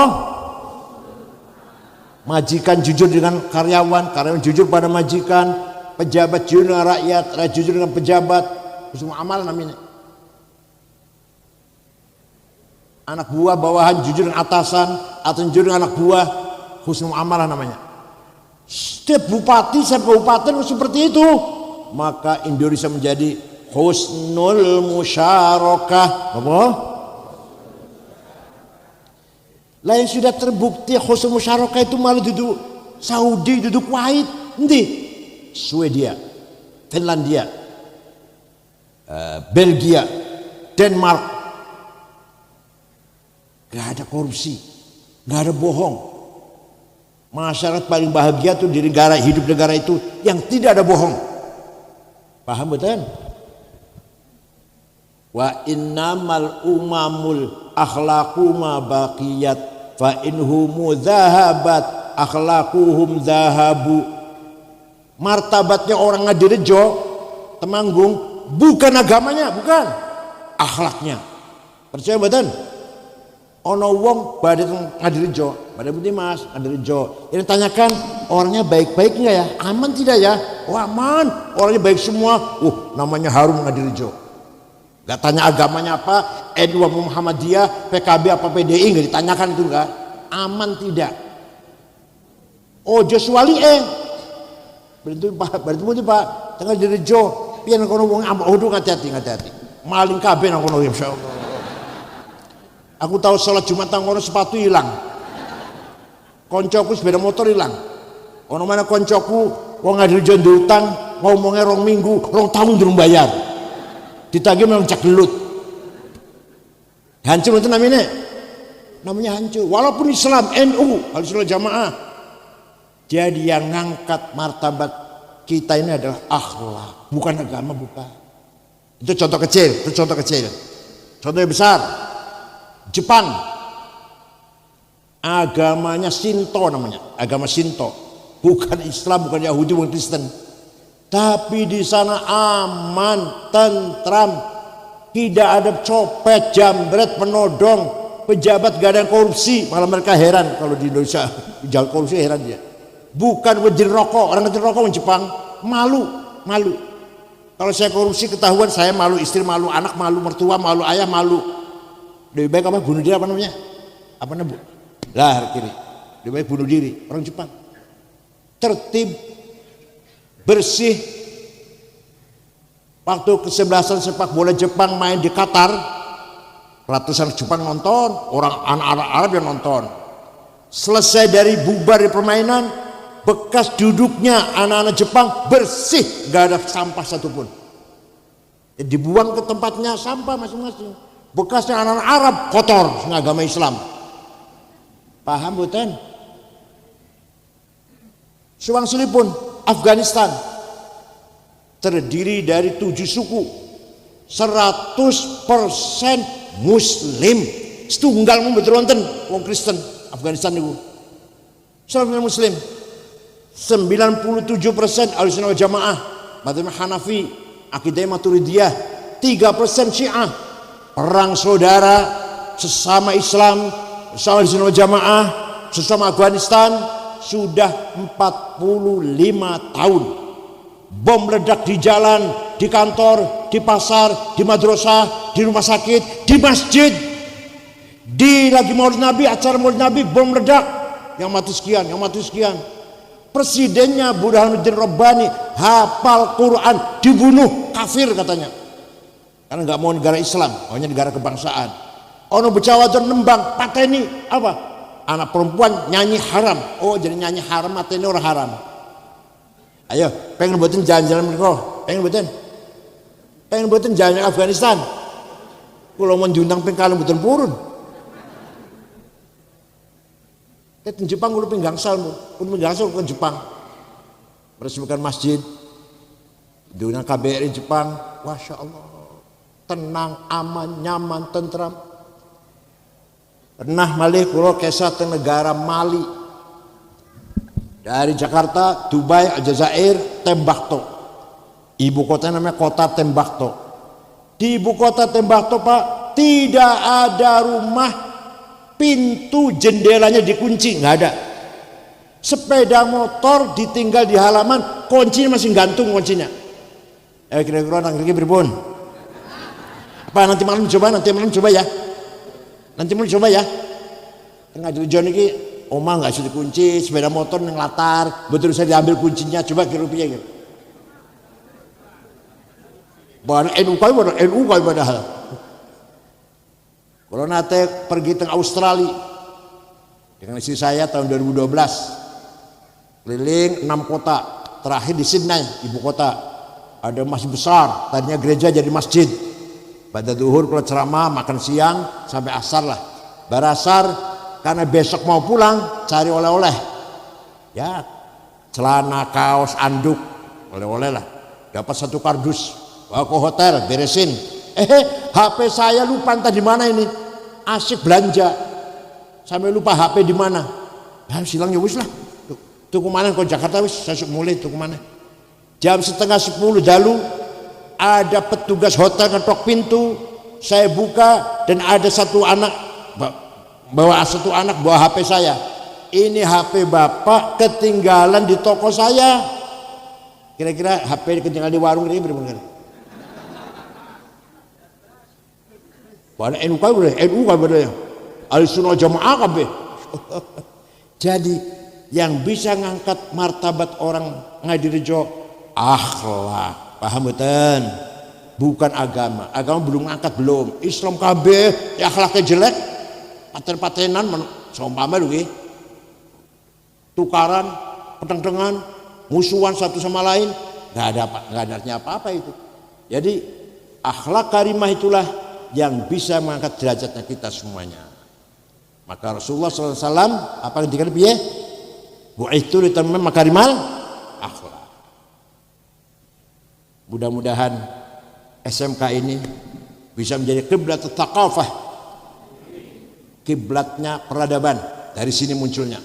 Majikan jujur dengan karyawan, karyawan jujur pada majikan, pejabat jujur dengan rakyat, rakyat jujur dengan pejabat. Husnul muamalah namanya. Anak buah bawahan jujur dengan atasan, atasan jujur dengan anak buah, husnul muamalah namanya. Setiap bupati, setiap kabupaten seperti itu. Maka Indonesia menjadi husnul musyarakah. Apa? Lah yang sudah terbukti husnul musyarakah itu malah duduk Saudi, duduk Kuwait, nanti Swedia, Finlandia, Belgia, Denmark. Gak ada korupsi, gak ada bohong. Masyarakat paling bahagia tuh di negara, hidup negara itu yang tidak ada bohong. Paham betul? Wa innamal umamul akhlaqu ma baqiyat fa inhumu dhahabat akhlaquhum dhahabu. Martabatnya orang Ngadirejo, Temanggung, bukan agamanya, bukan akhlaknya. Percaya betul? Ono wong badhe Ngadirejo, badhe Budi Mas, Ngadirejo. Ini tanyakan orangnya baik-baik enggak ya? Aman tidak ya? Oh aman, orangnya baik semua. Namanya harum Ngadirejo. Gak tanya agamanya apa, NU Muhammadiyah, PKB apa PDI, enggak ditanyakan itu enggak. Aman tidak. Joshua berarti Pak, tengah Ngadirejo, pian kono wong hati-hati. Maling kabeh nang kono insyaallah. Aku tahu sholat Jumat nang kono sepatu hilang. Koncoku sepeda motor hilang. Ono mana koncoku wong Ngadirejo ndutang, ngomongnya 2 minggu, 2 tahun durung bayar. Ditagih memang cak gelut. Hancur itu namanya. Namanya hancur. Walaupun Islam, NU, Ahlussunnah Jamaah. Jadi yang ngangkat martabat kita ini adalah akhlak, bukan agama, bukan. Itu contoh kecil, Contoh yang besar. Jepang, agamanya Shinto namanya, agama Shinto, bukan Islam, bukan Yahudi, bukan Kristen. Tapi di sana aman, tentram, tidak ada copet, jambret, penodong, pejabat gak ada korupsi. Malah mereka heran kalau di Indonesia jalan korupsi, heran dia. Bukan wajib rokok, orang wajib rokok di Jepang malu. Kalau saya korupsi ketahuan, saya malu, istri malu, anak malu, mertua malu, ayah malu. Lebih baik apa bunuh diri, apa namanya? Apa namanya? Lahir kiri. Lebih baik bunuh diri. Orang Jepang tertib, bersih. Waktu kesebelasan sepak bola Jepang main di Qatar, ratusan Jepang nonton, orang anak-anak Arab yang nonton. Selesai dari bubar di permainan, bekas duduknya anak-anak Jepang bersih, gak ada sampah satupun. Dibuang ke tempatnya sampah masing-masing. Bekasnya anak-anak Arab kotor, agama Islam. Paham bukan? Suwangsulipun Afghanistan terdiri dari 7 suku, 100% Muslim. Setunggal betul wonten wong Kristen Afghanistan niku. 100% Muslim. 97% Ahlussunnah Jamaah, madzhab Hanafi, akidah Maturidiyah, 3% Syiah. Perang saudara, sesama Islam, sesama Ahlussunnah Jamaah, sesama Afghanistan sudah 45 tahun. Bom meledak di jalan, di kantor, di pasar, di madrasah, di rumah sakit, di masjid. Di lagi Maulid Nabi, acara Maulid Nabi, bom meledak. Yang mati sekian. Presidennya Burhanuddin Rabbani hafal Quran, dibunuh, kafir katanya. Karena nggak mau negara Islam, maunya negara kebangsaan. Ono becawajan nembang, pateni apa? Anak perempuan nyanyi haram. Jadi nyanyi haram, mateni orang haram. Ayo, pengen buatin jalan-jalan mereka, pengen buatin jalan Afghanistan. Kalau mau jundang pengkalan buatin purun. Di Jepang kulo pinggangsal ke Jepang. Meresmikan masjid. Diundang KBRI Jepang, Masya Allah. Tenang, aman, nyaman, tentram. Pernah malih kulo kesah ke negara Mali. Dari Jakarta, Dubai, Aljazair, Tembakto. Ibu kota namanya kota Tembakto. Di ibu kota Tembakto, Pak, tidak ada rumah pintu jendelanya dikunci, nggak ada. Sepeda motor ditinggal di halaman, kuncinya masih gantung kuncinya. Kira-kira nang kiri pripun? Apa nanti malam coba ya. Nanti malam coba ya. Tengah jalan ini, omah nggak sudah dikunci, sepeda motor nang latar, betul saya diambil kuncinya, coba kira piye gitu. Barang NU padahal. Kalau nate pergi ke Australia dengan istri saya tahun 2012, keliling 6 kota, terakhir di Sydney, ibu kota, ada masjid besar, tadinya gereja jadi masjid. Pada duhur kalau ceramah, makan siang sampai asar lah. Barasar karena besok mau pulang cari oleh-oleh, ya celana, kaos, anduk, oleh-oleh lah. Dapat 1 kardus, bawa ke hotel, beresin. HP saya lupa entah di mana ini. Asik belanja, sampai lupa HP di mana. Ya silang ya wis lah. Tuku mana kau Jakarta wis, saya mulai tuku mana. Jam 9:30 dalu ada petugas hotel ngetok pintu. Saya buka dan ada 1 anak bawa HP saya. Ini HP bapak ketinggalan di toko saya. Kira-kira HP ketinggalan di warung ini berapa? Pada NU kan berarti Ahlussunnah Jamaah kabeh. Jadi yang bisa ngangkat martabat orang Ngadirejo akhlak, paham betul? Bukan agama. Agama belum ngangkat belum. Islam kabeh ya akhlaknya jelek, paten-patenan seumpama lho tukaran, peteng-tengan, musuhan satu sama lain, nggak ada artinya apa-apa itu. Jadi akhlak karimah itulah yang bisa mengangkat derajatnya kita semuanya. Maka Rasulullah SAW apa yang dikatakan piye? Bu'ithu litammima makarimal akhlak. Mudah-mudahan SMK ini bisa menjadi kiblat tsaqafah, kiblatnya peradaban. Dari sini munculnya.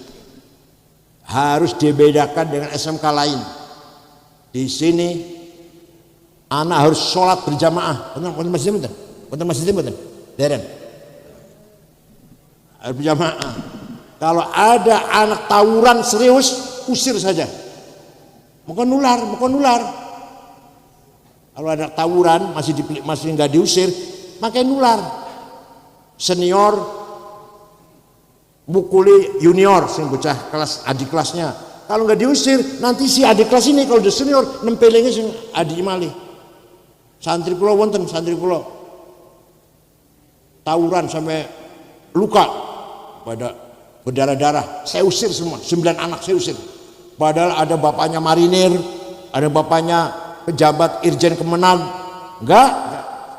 Harus dibedakan dengan SMK lain. Di sini anak harus sholat berjamaah. Betul masjid betul. Deren. Harus berjamaah. Kalau ada anak tawuran serius, usir saja. Bukan nular. Kalau ada tawuran masih nggak diusir, makanya nular. Senior mukuli junior, sing bocah kelas adik kelasnya. Kalau nggak diusir, nanti si adik kelas ini kalau udah senior nempelingnya sing adik malih. Santri kula wonten, tawuran sampai luka pada berdarah-darah, saya usir semua, 9 anak saya usir. Padahal ada bapaknya marinir, ada bapaknya pejabat Irjen Kemenag, enggak,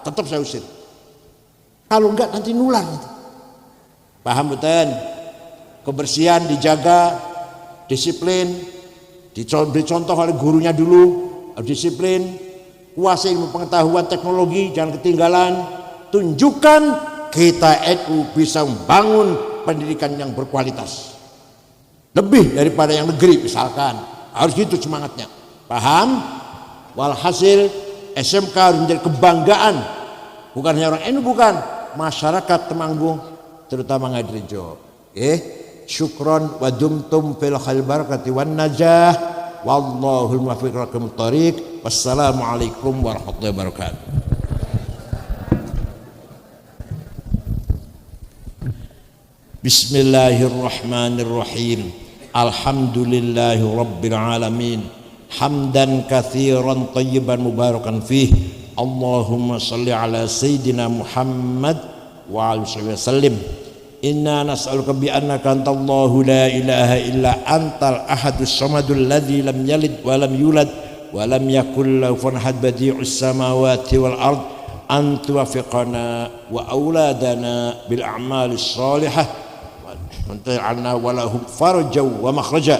tetap saya usir. Kalau enggak nanti nular. Paham betul? Kebersihan dijaga, disiplin, dicontoh oleh gurunya dulu, disiplin, kuasai ilmu pengetahuan teknologi, jangan ketinggalan. Tunjukkan kita NU bisa membangun pendidikan yang berkualitas lebih daripada yang negeri misalkan, harus gitu semangatnya, paham? Walhasil SMK harus menjadi kebanggaan bukan hanya orang NU, bukan masyarakat Temanggung, terutama Ngadirejo. Syukron wa dumtum fil khair barakati wan najah wallahul muwaffiq lakum thariq. Wassalamualaikum warahmatullahi wabarakatuh. Bismillahirrahmanirrahim. Alhamdulillahi rabbil alamin. Hamdan katsiran thayyiban mubarakan fih. Allahumma shalli ala sayyidina Muhammad wa alihi wasallam. inna nas'aluka bi annaka antallahu la ilaha illa antal ahadus samadul ladzi lam yalid wa lam yulad wa lam yakul lahu kufuwan ahad badi'us samawati wal ard an tuwaffiqana wa auladana bil a'malis salihah wa taj'alna wa lahum farja wa makhraja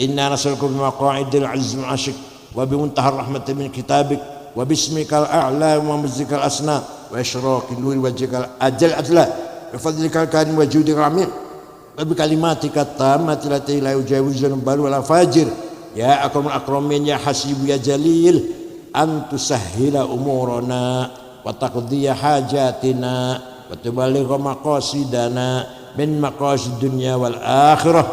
inna nas'aluka bi maqa'idil 'azmi 'ashik wa bi muntahar rahmatin min kitabik wa bismikal a'la wa muzikal asna wa isyraqi nuri wajhikal ajal adla wa fadlikal karim wa judikal amin wa bi kalimatika tammati lati la yujawizun bal wala fajir ya akramul akramin ya hasibu ya jalil an tusahhila umurana wa taqdiya hajatina wa tuballigha maqasidana min maqasid dunya wal akhirah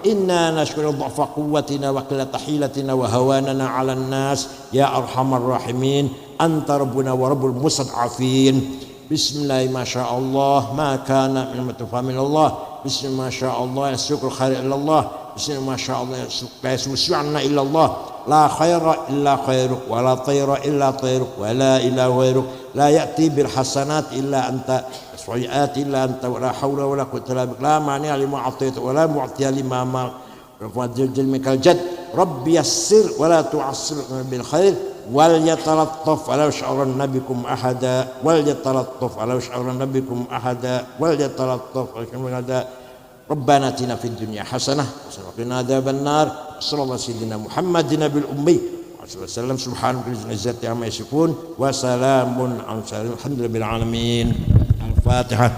inna nashkuru dha'fa quwwatina wa qillata hilatina wa hawanana 'alan nas ya arhamar rahimin anta rabbuna wa rabbul mustad'afin bismillah masyaallah ma kana min matfamin Allah bismillah masyaallah syukur khair illa Allah bismillah masyaallah yasmu'ana illa Allah la khaira illa khairuk wa la tayra illa tayruk wa la ilaha ghairuk la ya'ti bil hasanat illa anta sayyi'at illa anta wa la haula wa la quwwata illa billah la mani'a lima a'taita wa la mu'tiya lima fadil mikal jad rabbi yassir wa la tu'assir bil khair wal yatalattaf ala sya'ran nabikum ahada wal yatalattaf ala sya'ran nabikum ahada wal yatalattaf ala Rabbana atina fid dunya hasanah wa qina adzaban nar sallallahu sayyidina Muhammadin nabil ummi wa sallam subhanallahi wa izzati amma yasifun wa salamun alhamdulillahi alamin al-fatihah.